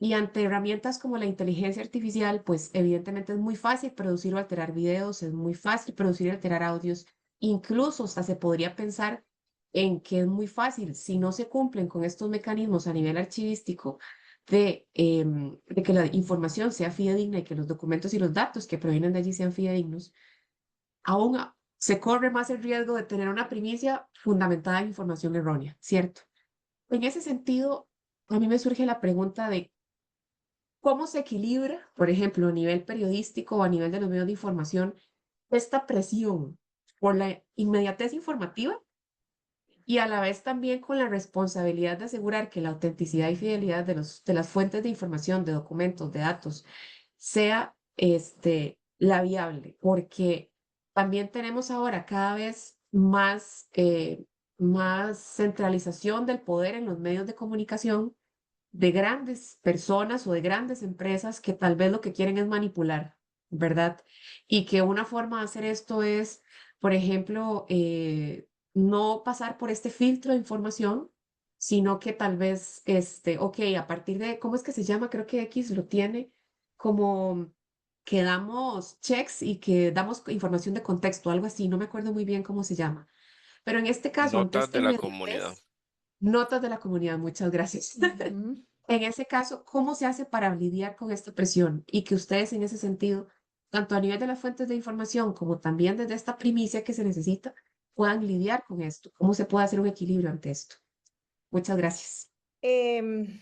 Y ante herramientas como la inteligencia artificial, pues evidentemente es muy fácil producir o alterar videos, es muy fácil producir y alterar audios. Incluso hasta se podría pensar en que es muy fácil, si no se cumplen con estos mecanismos a nivel archivístico, de que la información sea fidedigna y que los documentos y los datos que provienen de allí sean fidedignos, se corre más el riesgo de tener una primicia fundamentada en información errónea, ¿cierto? En ese sentido, a mí me surge la pregunta de cómo se equilibra, por ejemplo, a nivel periodístico o a nivel de los medios de información, esta presión por la inmediatez informativa y a la vez también con la responsabilidad de asegurar que la autenticidad y fidelidad de las fuentes de información, de documentos, de datos, sea la viable, porque también tenemos ahora cada vez más centralización del poder en los medios de comunicación de grandes personas o de grandes empresas que tal vez lo que quieren es manipular, ¿verdad? Y que una forma de hacer esto es, por ejemplo, no pasar por este filtro de información, sino que tal vez, ok, a partir de, ¿cómo es que se llama? Creo que X lo tiene, como que damos checks y que damos información de contexto, algo así, no me acuerdo muy bien cómo se llama. Pero en este caso, ante Notas esta de la comunidad. inmediatez, notas de la comunidad, muchas gracias. Ujú. En ese caso, ¿cómo se hace para lidiar con esta presión? Y que ustedes en ese sentido, tanto a nivel de las fuentes de información como también desde esta primicia que se necesita, puedan lidiar con esto. ¿Cómo se puede hacer un equilibrio ante esto? Muchas gracias. Em,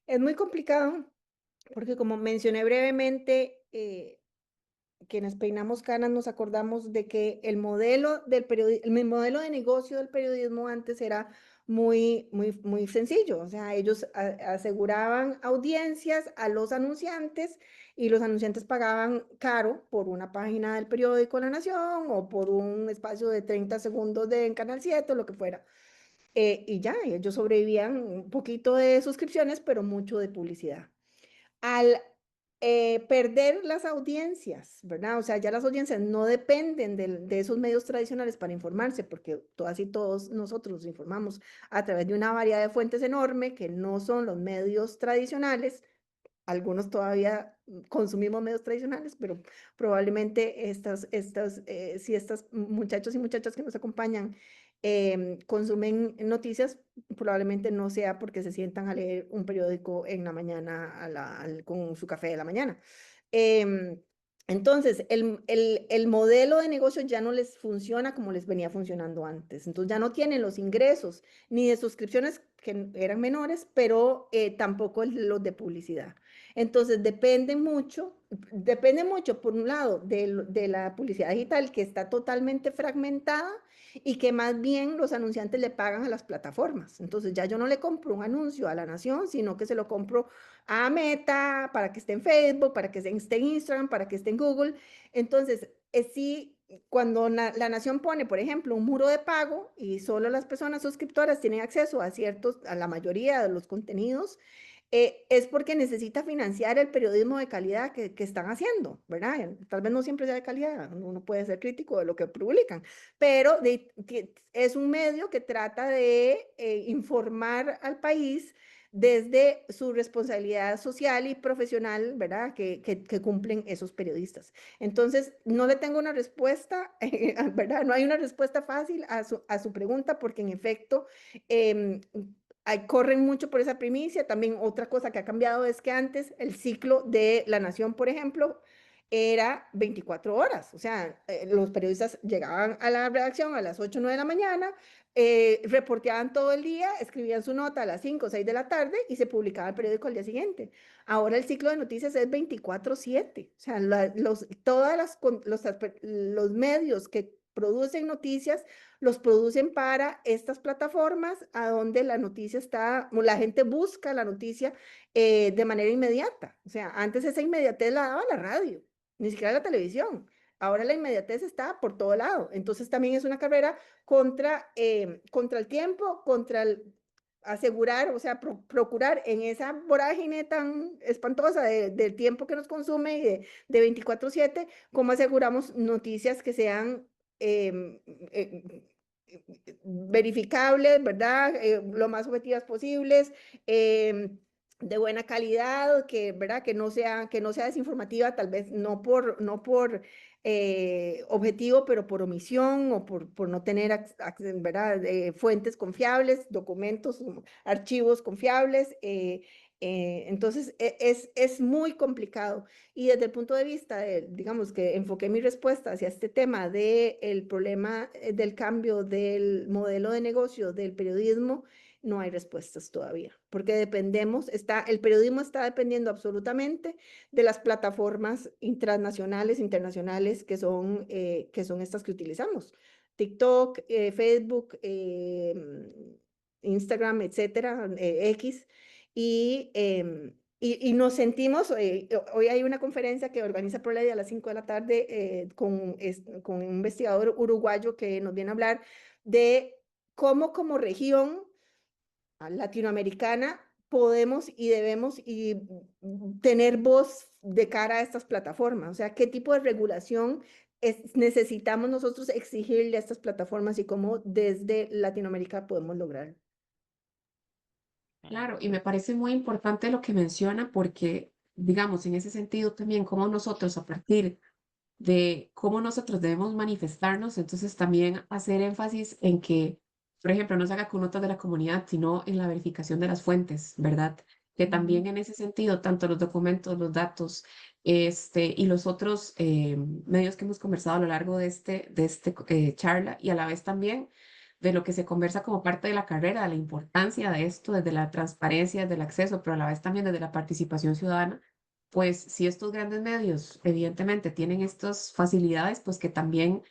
es muy complicado porque como mencioné brevemente, quienes peinamos canas nos acordamos de que el modelo del el modelo de negocio del periodismo antes era muy sencillo. O sea, ellos aseguraban audiencias a los anunciantes y los anunciantes pagaban caro por una página del periódico La Nación o por un espacio de 30 segundos en Canal 7 o lo que fuera. Y ya, ellos sobrevivían un poquito de suscripciones, pero mucho de publicidad. Al perder las audiencias, ¿verdad? O sea, ya las audiencias no dependen de esos medios tradicionales para informarse, porque todas y todos nosotros nos informamos a través de una variedad de fuentes enorme que no son los medios tradicionales. Algunos todavía consumimos medios tradicionales, pero probablemente si estas muchachos y muchachas que nos acompañan consumen noticias, probablemente no sea porque se sientan a leer un periódico en la mañana con su café de la mañana. Em, entonces, el modelo de negocio ya no les funciona como les venía funcionando antes. Entonces, ya no tienen los ingresos ni de suscripciones que eran menores, pero tampoco los de publicidad. Entonces, depende mucho, por un lado, de la publicidad digital que está totalmente fragmentada y que más bien los anunciantes le pagan a las plataformas. Entonces, ya yo no le compro un anuncio a La Nación, sino que se lo compro a Meta para que esté en Facebook, para que esté en Instagram, para que esté en Google. Entonces, sí, cuando La Nación pone, por ejemplo, un muro de pago y solo las personas suscriptoras tienen acceso a la mayoría de los contenidos, es porque necesita financiar el periodismo de calidad que están haciendo, ¿verdad? Tal vez no siempre sea de calidad, uno puede ser crítico de lo que publican, pero es un medio que trata de informar al país desde su responsabilidad social y profesional, ¿verdad? Que cumplen esos periodistas. Entonces, no le tengo una respuesta, ¿verdad? No hay una respuesta fácil a su pregunta, porque en efecto, corren mucho por esa primicia. También otra cosa que ha cambiado es que antes el ciclo de La Nación, por ejemplo, era 24 horas. O sea, los periodistas llegaban a la redacción a las 8 o 9 de la mañana, reporteaban todo el día, escribían su nota a las 5 o 6 de la tarde y se publicaba el periódico al día siguiente. Ahora el ciclo de noticias es 24/7. O sea, los medios que producen noticias los producen para estas plataformas a donde la noticia está, la gente busca la noticia de manera inmediata. O sea, antes esa inmediatez la daba la radio, ni siquiera la televisión. Ahora la inmediatez está por todo lado. Entonces también es una carrera contra el tiempo, asegurar, o sea, procurar en esa vorágine tan espantosa del tiempo que nos consume y de 24/7, cómo aseguramos noticias que sean em, eh, verificables, ¿verdad? Lo más objetivas posibles, de buena calidad, ¿verdad? Que no sea desinformativa, tal vez no por objetivo, pero por omisión o por no tener, ¿verdad? Fuentes confiables, documentos, archivos confiables. Entonces, es muy complicado. Y desde el punto de vista digamos que enfoqué mi respuesta hacia este tema del problema del cambio del modelo de negocio del periodismo, no hay respuestas todavía, porque el periodismo está dependiendo absolutamente de las plataformas transnacionales, internacionales, que son estas que utilizamos. TikTok, Facebook, Instagram, etcétera, X. Y nos sentimos, hoy hay una conferencia que organiza ProLady a las 5 de la tarde con un investigador uruguayo que nos viene a hablar de cómo como región latinoamericana podemos y debemos tener voz de cara a estas plataformas. O sea, qué tipo de regulación necesitamos nosotros exigirle a estas plataformas y cómo desde Latinoamérica podemos lograrlo. Claro, y me parece muy importante lo que menciona porque, digamos, en ese sentido también, como nosotros a partir de cómo nosotros debemos manifestarnos, entonces también hacer énfasis en que, por ejemplo, no se haga con notas de la comunidad, sino en la verificación de las fuentes, ¿verdad? Que también en ese sentido, tanto los documentos, los datos, y los otros medios que hemos conversado a lo largo de este charla y a la vez también de lo que se conversa como parte de la carrera, de la importancia de esto, desde la transparencia, desde el acceso, pero a la vez también desde la participación ciudadana, pues si estos grandes medios evidentemente tienen estas facilidades, pues que también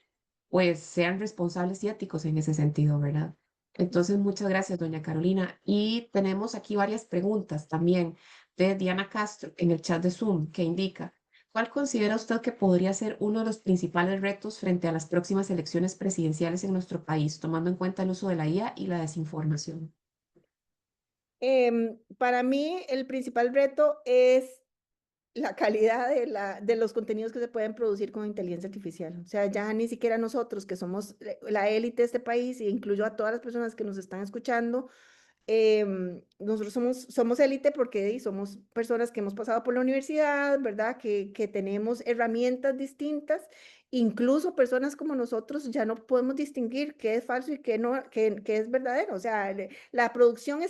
pues sean responsables y éticos en ese sentido, ¿verdad? Entonces, muchas gracias, doña Carolina. Y tenemos aquí varias preguntas también de Diana Castro en el chat de Zoom que indica, ¿cuál considera usted que podría ser uno de los principales retos frente a las próximas elecciones presidenciales en nuestro país, tomando en cuenta el uso de la IA y la desinformación? Para mí, el principal reto es la calidad de los contenidos que se pueden producir con inteligencia artificial. O sea, ya ni siquiera nosotros, que somos la élite de este país, e incluyo a todas las personas que nos están escuchando, nosotros somos élite porque somos personas que hemos pasado por la universidad, ¿verdad? Que tenemos herramientas distintas. Incluso personas como nosotros ya no podemos distinguir qué es falso y qué no, qué es verdadero. O sea, la producción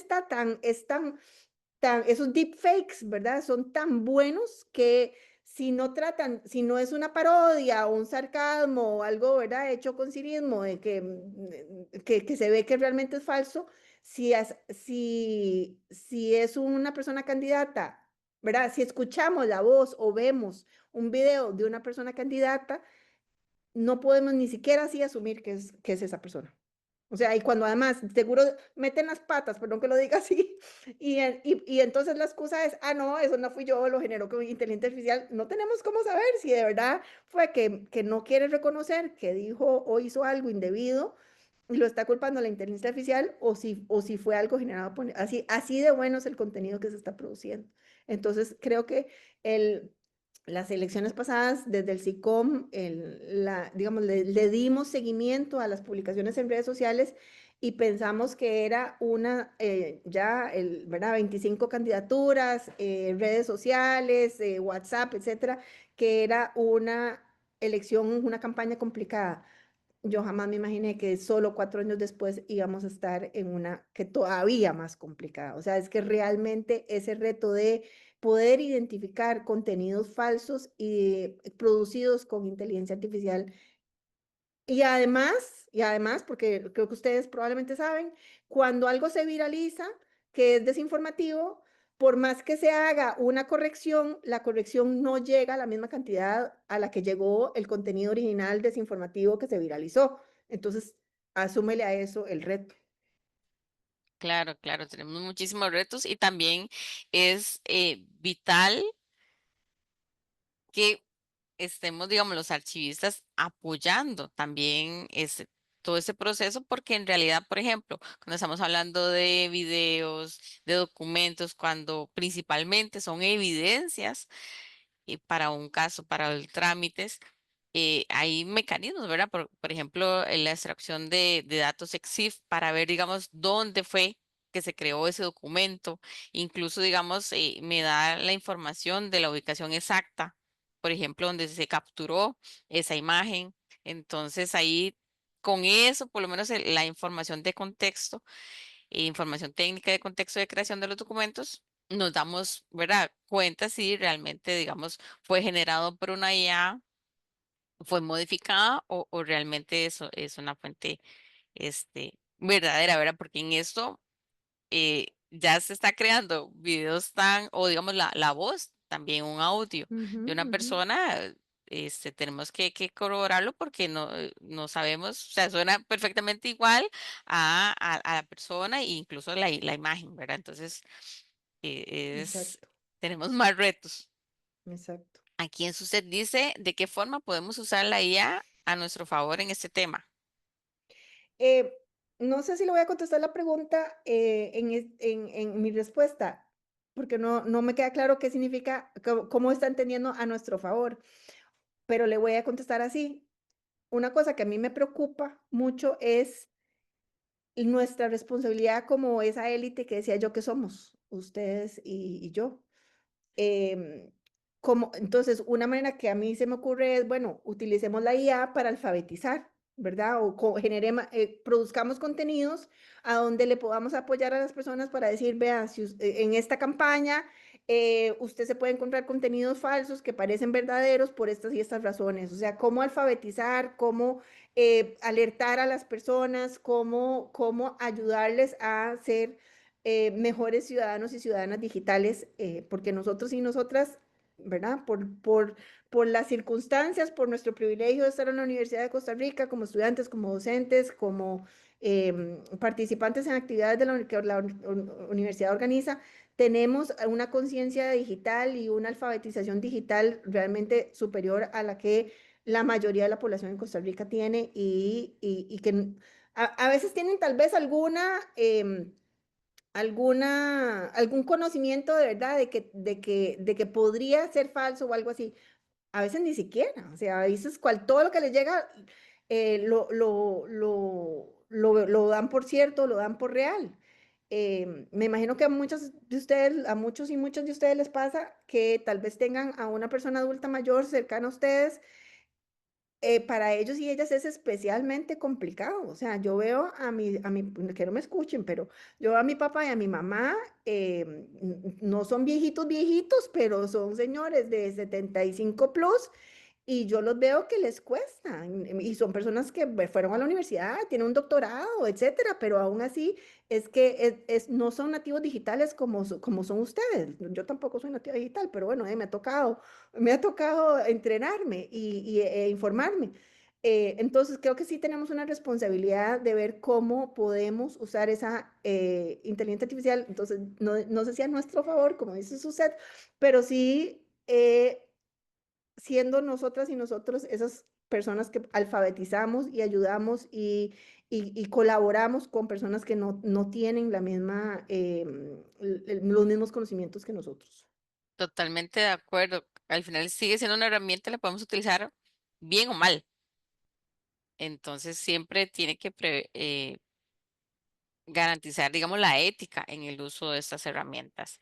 esos deepfakes, ¿verdad? Son tan buenos que si no es una parodia o un sarcasmo o algo, ¿verdad? Hecho con cinismo, de que se ve que realmente es falso, si es una persona candidata, ¿verdad? Si escuchamos la voz o vemos un video de una persona candidata, no podemos ni siquiera así asumir que es esa persona. O sea, y cuando además seguro meten las patas, perdón que lo diga así, y entonces la excusa es, ah, no, eso no fui yo, lo generó con inteligencia artificial. No tenemos cómo saber si de verdad fue que no quiere reconocer que dijo o hizo algo indebido y lo está culpando a la inteligencia artificial o si fue algo generado por... Así de bueno es el contenido que se está produciendo. Entonces, creo que el, las elecciones pasadas, desde el SICOM, digamos, le dimos seguimiento a las publicaciones en redes sociales y pensamos que era ¿verdad? 25 candidaturas, redes sociales, WhatsApp, etcétera, que era una elección, una campaña complicada. Yo jamás me imaginé que solo 4 años después íbamos a estar en una que todavía más complicada. O sea, es que realmente ese reto de poder identificar contenidos falsos y producidos con inteligencia artificial y además, porque creo que ustedes probablemente saben, cuando algo se viraliza, que es desinformativo, por más que se haga una corrección, la corrección no llega a la misma cantidad a la que llegó el contenido original desinformativo que se viralizó. Entonces, asúmele a eso el reto. Claro, claro, tenemos muchísimos retos y también es vital que estemos, digamos, los archivistas apoyando también todo ese proceso, porque en realidad, por ejemplo, cuando estamos hablando de videos, de documentos, cuando principalmente son evidencias para un caso, para el trámites, hay mecanismos, ¿verdad? Por ejemplo, en la extracción de datos EXIF para ver, digamos, dónde fue que se creó ese documento. Incluso, digamos, me da la información de la ubicación exacta, por ejemplo, donde se capturó esa imagen. Entonces, ahí, con eso, por lo menos la información de contexto, información técnica de contexto de creación de los documentos, nos damos, ¿verdad? Cuenta si realmente, digamos, fue generado por una IA, fue modificada o realmente eso es una fuente verdadera, ¿verdad? Porque en esto ya se está creando videos o digamos la voz, también un audio Ujú, de una ujú. persona. Tenemos que corroborarlo porque no sabemos, o sea, suena perfectamente igual a la persona e incluso la imagen, ¿verdad? Entonces, Exacto, tenemos más retos. exacto. Aquí en su set dice de qué forma podemos usar la IA a nuestro favor en este tema. Eh, no sé si le voy a contestar la pregunta en mi respuesta, porque no me queda claro qué significa, cómo está entendiendo a nuestro favor, pero le voy a contestar así. Una cosa que a mí me preocupa mucho es nuestra responsabilidad como esa élite que decía yo que somos, ustedes y yo. Em, entonces, una manera que a mí se me ocurre es, bueno, utilicemos la IA para alfabetizar, ¿verdad? O produzcamos contenidos a donde le podamos apoyar a las personas para decir, vea, en esta campaña usted se puede encontrar contenidos falsos que parecen verdaderos por estas y estas razones. O sea, cómo alfabetizar, cómo alertar a las personas, cómo ayudarles a ser mejores ciudadanos y ciudadanas digitales, porque nosotros y nosotras, ¿verdad? Por las circunstancias, por nuestro privilegio de estar en la Universidad de Costa Rica como estudiantes, como docentes, como participantes en actividades de que la universidad organiza, tenemos una conciencia digital y una alfabetización digital realmente superior a la que la mayoría de la población en Costa Rica tiene y que a veces tienen tal vez algún conocimiento de verdad de que podría ser falso o algo así. A veces ni siquiera, o sea, a veces todo lo que les llega lo dan por cierto, lo dan por real. Me imagino que a muchos de ustedes, a muchos y muchas de ustedes les pasa que tal vez tengan a una persona adulta mayor cercana a ustedes, para ellos y ellas es especialmente complicado. O sea, yo veo que no me escuchen, pero yo veo a mi papá y a mi mamá, no son viejitos, viejitos, pero son señores de 75 plus y yo los veo que les cuesta, y son personas que fueron a la universidad, tienen un doctorado, etcétera, pero aún así es que no son nativos digitales como son ustedes. Yo tampoco soy nativa digital, pero bueno, me ha tocado entrenarme e informarme. Entonces, creo que sí tenemos una responsabilidad de ver cómo podemos usar esa inteligencia artificial. Entonces, no sé si a nuestro favor, como dice Suset, pero sí siendo nosotras y nosotros esas personas que alfabetizamos y ayudamos y colaboramos con personas que no tienen los mismos conocimientos que nosotros. Totalmente de acuerdo. Al final sigue siendo una herramienta, la podemos utilizar bien o mal. Entonces siempre tiene que garantizar, digamos, la ética en el uso de estas herramientas.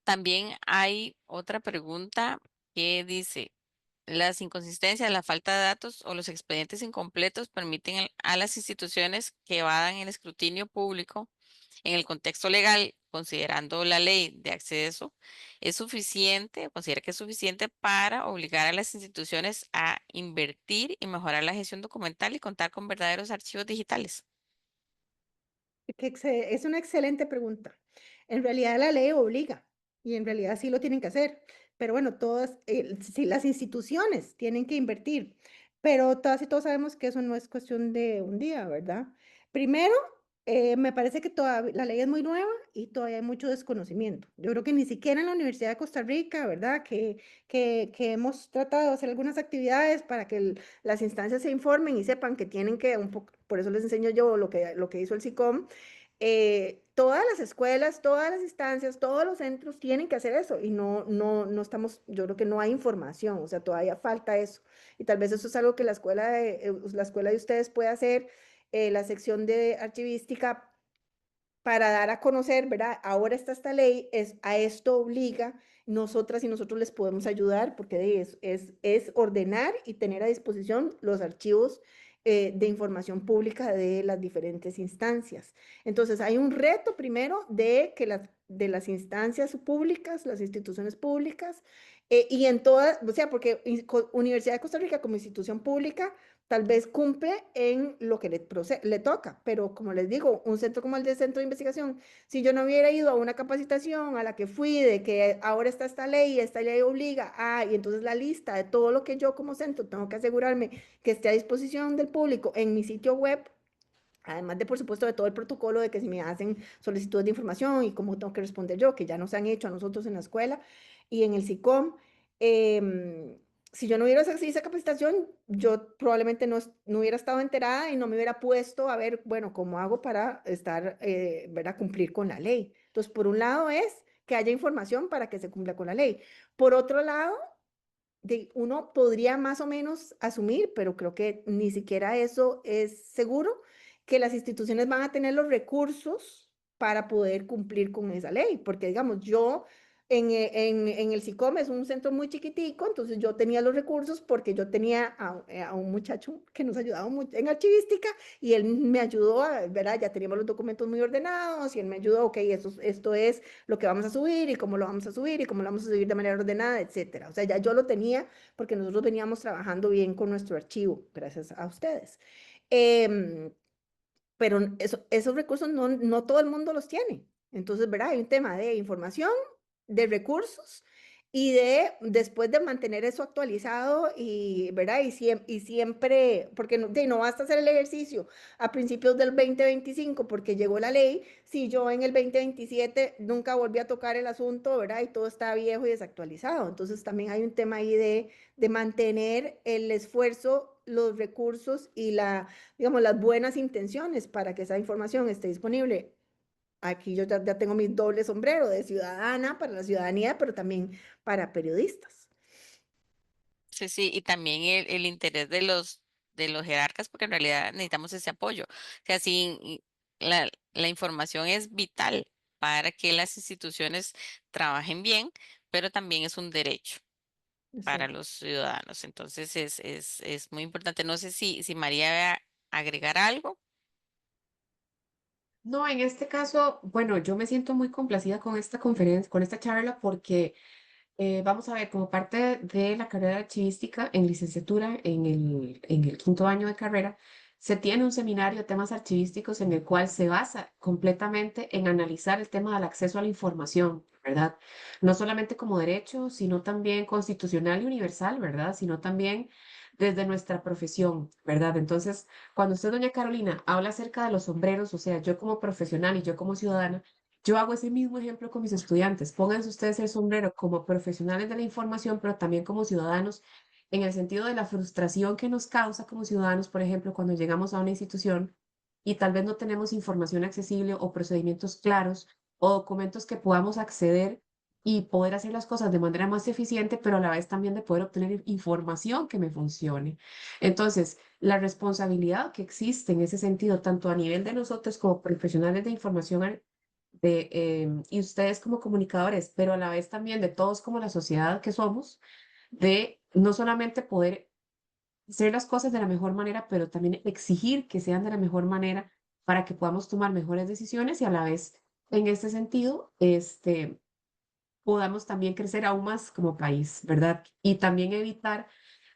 También hay otra pregunta que dice, las inconsistencias, la falta de datos o los expedientes incompletos permiten a las instituciones que evadan el escrutinio público en el contexto legal, considerando la ley de acceso, es suficiente, considera que es suficiente para obligar a las instituciones a invertir y mejorar la gestión documental y contar con verdaderos archivos digitales. Es una excelente pregunta. En realidad la ley obliga y en realidad sí lo tienen que hacer. Pero bueno, sí, las instituciones tienen que invertir, pero todas y todos sabemos que eso no es cuestión de un día, ¿verdad? Primero, me parece que todavía la ley es muy nueva y todavía hay mucho desconocimiento. Yo creo que ni siquiera en la Universidad de Costa Rica, ¿verdad? Que hemos tratado de hacer algunas actividades para que las instancias se informen y sepan que tienen que, un poco, por eso les enseño yo lo que hizo el SICOM. Todas las escuelas, todas las instancias, todos los centros tienen que hacer eso y no estamos, yo creo que no hay información, o sea, todavía falta eso. Y tal vez eso es algo que la escuela de ustedes puede hacer, la sección de archivística, para dar a conocer, ¿verdad? Ahora está esta ley, a esto obliga, nosotras y nosotros les podemos ayudar porque es ordenar y tener a disposición los archivos de información pública de las diferentes instancias. Entonces, hay un reto primero de las instancias públicas, las instituciones públicas, y en todas, o sea, porque Universidad de Costa Rica como institución pública tal vez cumple en lo que le toca, pero como les digo, un centro como el de Centro de Investigación, si yo no hubiera ido a una capacitación a la que fui, de que ahora está esta ley obliga y entonces la lista de todo lo que yo como centro tengo que asegurarme que esté a disposición del público en mi sitio web. Además de, por supuesto, de todo el protocolo de que si me hacen solicitudes de información y cómo tengo que responder yo, que ya nos han hecho a nosotros en la escuela y en el SICOM. Si yo no hubiera hecho esa capacitación, yo probablemente no hubiera estado enterada y no me hubiera puesto a ver, bueno, cómo hago para ver a cumplir con la ley. Entonces, por un lado es que haya información para que se cumpla con la ley. Por otro lado, uno podría más o menos asumir, pero creo que ni siquiera eso es seguro, que las instituciones van a tener los recursos para poder cumplir con esa ley, porque digamos, yo en el SICOM es un centro muy chiquitico, entonces yo tenía los recursos porque yo tenía a un muchacho que nos ayudaba mucho en archivística y él me ayudó ¿verdad? Ya teníamos los documentos muy ordenados y él me ayudó, ok, esto es lo que vamos a subir y cómo lo vamos a subir y cómo lo vamos a subir de manera ordenada, etcétera. O sea, ya yo lo tenía porque nosotros veníamos trabajando bien con nuestro archivo, gracias a ustedes. Em, pero esos recursos no todo el mundo los tiene. Entonces, ¿verdad? Hay un tema de información, de recursos y después de mantener eso actualizado y, ¿verdad? Y siempre, porque no basta hacer el ejercicio a principios del 2025 porque llegó la ley, si yo en el 2027 nunca volví a tocar el asunto, ¿verdad? Y todo está viejo y desactualizado. Entonces también hay un tema ahí de mantener el esfuerzo, los recursos y digamos, las buenas intenciones para que esa información esté disponible. Aquí yo ya tengo mi doble sombrero de ciudadana para la ciudadanía, pero también para periodistas. Sí, sí, y también el interés de los jerarcas, porque en realidad necesitamos ese apoyo. O sea, la información es vital para que las instituciones trabajen bien, pero también es un derecho Es para cierto. los ciudadanos. Entonces es muy importante. No sé si María va a agregar algo. No, en este caso, bueno, yo me siento muy complacida con esta conferencia, con esta charla, porque vamos a ver, como parte de la carrera archivística en licenciatura, en el quinto año de carrera, se tiene un seminario de temas archivísticos en el cual se basa completamente en analizar el tema del acceso a la información, ¿verdad? No solamente como derecho, sino también constitucional y universal, ¿verdad? Sino también desde nuestra profesión, ¿verdad? Entonces, cuando usted, doña Carolina, habla acerca de los sombreros, o sea, yo como profesional y yo como ciudadana, yo hago ese mismo ejemplo con mis estudiantes. Pónganse ustedes el sombrero como profesionales de la información, pero también como ciudadanos, en el sentido de la frustración que nos causa como ciudadanos, por ejemplo, cuando llegamos a una institución y tal vez no tenemos información accesible o procedimientos claros o documentos que podamos acceder y poder hacer las cosas de manera más eficiente, pero a la vez también de poder obtener información que me funcione. Entonces, la responsabilidad que existe en ese sentido, tanto a nivel de nosotros como profesionales de información y ustedes como comunicadores, pero a la vez también de todos como la sociedad que somos, de no solamente poder hacer las cosas de la mejor manera, pero también exigir que sean de la mejor manera para que podamos tomar mejores decisiones y a la vez, en este sentido, podamos también crecer aún más como país, ¿verdad? Y también evitar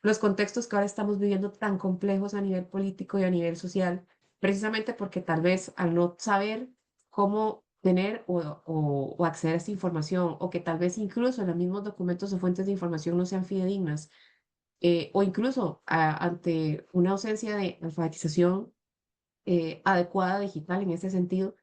los contextos que ahora estamos viviendo tan complejos a nivel político y a nivel social, precisamente porque tal vez al no saber cómo tener o acceder a esta información, o que tal vez incluso los mismos documentos o fuentes de información no sean fidedignas, o incluso ante una ausencia de alfabetización adecuada digital en ese sentido,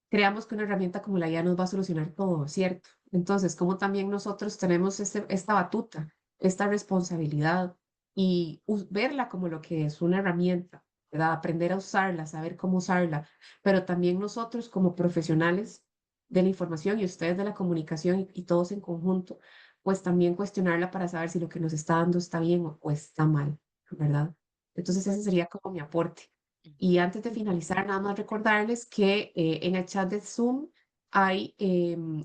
creamos que una herramienta como la IA nos va a solucionar todo, ¿cierto? Entonces, como también nosotros tenemos esta batuta, esta responsabilidad y verla como lo que es una herramienta, ¿verdad? Aprender a usarla, saber cómo usarla, pero también nosotros como profesionales de la información y ustedes de la comunicación y todos en conjunto, pues también cuestionarla para saber si lo que nos está dando está bien o está mal, ¿verdad? Entonces, ese Exacto. sería como mi aporte. Y antes de finalizar, nada más recordarles que en el chat de Zoom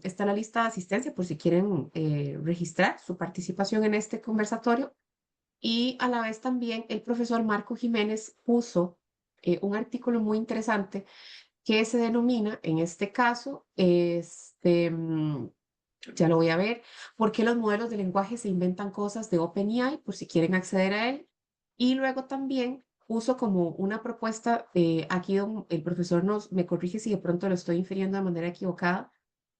está la lista de asistencia por si quieren registrar su participación en este conversatorio. Y a la vez también el profesor Marco Jiménez puso un artículo muy interesante que se denomina, en este caso, ya lo voy a ver, ¿por qué los modelos de lenguaje se inventan cosas de OpenAI? Por si quieren acceder a él. Y luego también puso como una propuesta, aquí el profesor me corrige si de pronto lo estoy infiriendo de manera equivocada,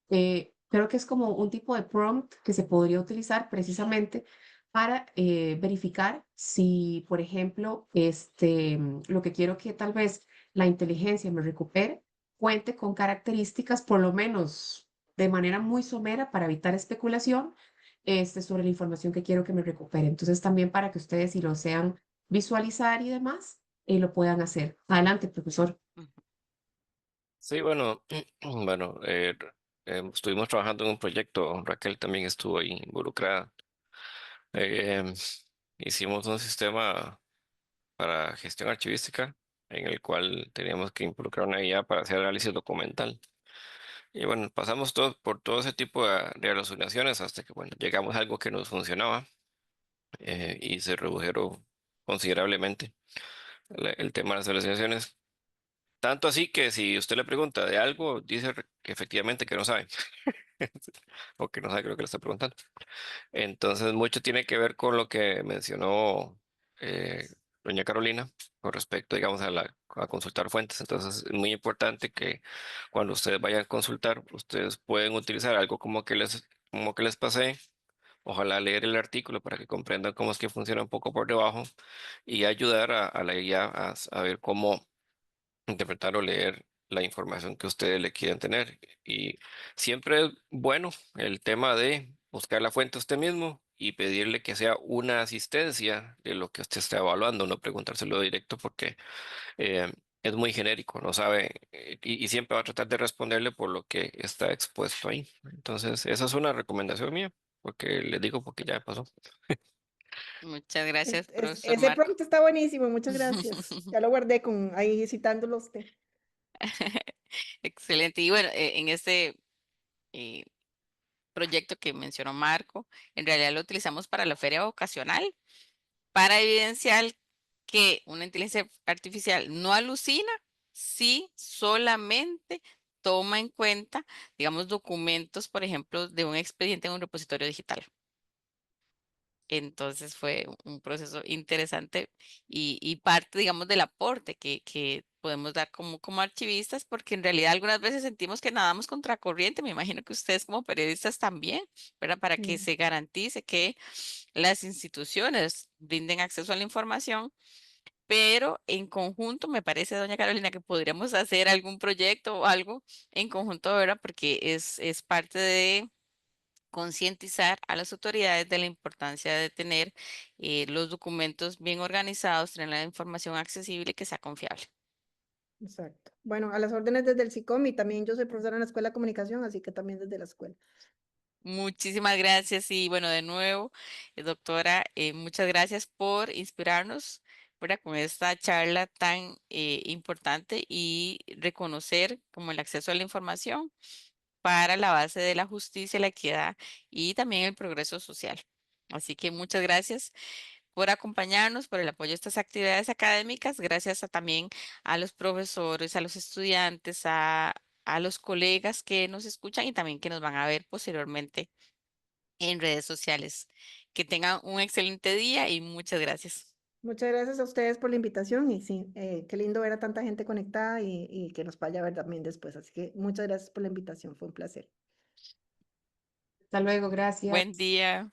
creo que es como un tipo de prompt que se podría utilizar precisamente para verificar si, por ejemplo, lo que quiero que tal vez la inteligencia me recupere, cuente con características, por lo menos de manera muy somera, para evitar especulación, sobre la información que quiero que me recupere. Entonces, también para que ustedes, si lo sean visualizar y demás, lo puedan hacer. Adelante, profesor. Ujú. Sí, bueno, bueno, estuvimos trabajando en un proyecto, Raquel también estuvo ahí involucrada. Eh, Hicimos un sistema para gestión archivística en el cual teníamos que involucrar una IA para hacer análisis documental. Y bueno, pasamos por todo ese tipo de alucinaciones hasta que, bueno, llegamos a algo que nos funcionaba y se redujeron considerablemente el tema de las alucinaciones. Tanto así que si usted le pregunta de algo, dice que efectivamente que no sabe. O que no sabe lo que le está preguntando. Entonces, mucho tiene que ver con lo que mencionó eh, doña Carolina con respecto, digamos, a consultar fuentes. Entonces, es muy importante que cuando ustedes vayan a consultar, ustedes pueden utilizar algo como que les pasé ojalá leer el artículo para que comprendan cómo es que funciona un poco por debajo y ayudar a la IA a ver cómo interpretar o leer la información que ustedes le quieren tener. Y siempre es bueno el tema de buscar la fuente usted mismo y pedirle que sea una asistencia de lo que usted está evaluando, no preguntárselo directo porque eh, es muy genérico, no sabe y siempre va a tratar de responderle por lo que está expuesto ahí. Entonces, esa es una recomendación mía, porque le digo porque ya pasó. Muchas gracias, profesor Ese Marco. prompt está buenísimo, muchas gracias. Ya lo guardé con ahí citándolo a usted. Excelente. Y bueno, en este eh, proyecto que mencionó Marco, en realidad lo utilizamos para la feria vocacional, para evidenciar que una inteligencia artificial no alucina si solamente toma en cuenta, digamos, documentos, por ejemplo, de un expediente en un repositorio digital. Entonces fue un proceso interesante y parte, digamos, del aporte que podemos dar como archivistas, porque en realidad algunas veces sentimos que nadamos contracorriente. Me imagino que ustedes como periodistas también, ¿verdad? Para que Sí. se garantice que las instituciones brinden acceso a la información, pero en conjunto me parece, doña Carolina, que podríamos hacer algún proyecto o algo en conjunto, ¿verdad? Porque es parte de concientizar a las autoridades de la importancia de tener los documentos bien organizados, tener la información accesible y que sea confiable. Exacto. Bueno, a las órdenes desde el SICOM y también yo soy profesora en la Escuela de Comunicación, así que también desde la escuela. Muchísimas gracias y bueno, de nuevo, doctora, muchas gracias por inspirarnos, ¿verdad? Con esta charla tan importante y reconocer como el acceso a la información para la base de la justicia, la equidad y también el progreso social. Así que muchas gracias por acompañarnos, por el apoyo a estas actividades académicas, gracias también a los profesores, a los estudiantes, a los colegas que nos escuchan y también que nos van a ver posteriormente en redes sociales. Que tengan un excelente día y muchas gracias. Muchas gracias a ustedes por la invitación y sí, qué lindo ver a tanta gente conectada y que nos vaya a ver también después. Así que muchas gracias por la invitación, fue un placer. Hasta luego, gracias. Buen día.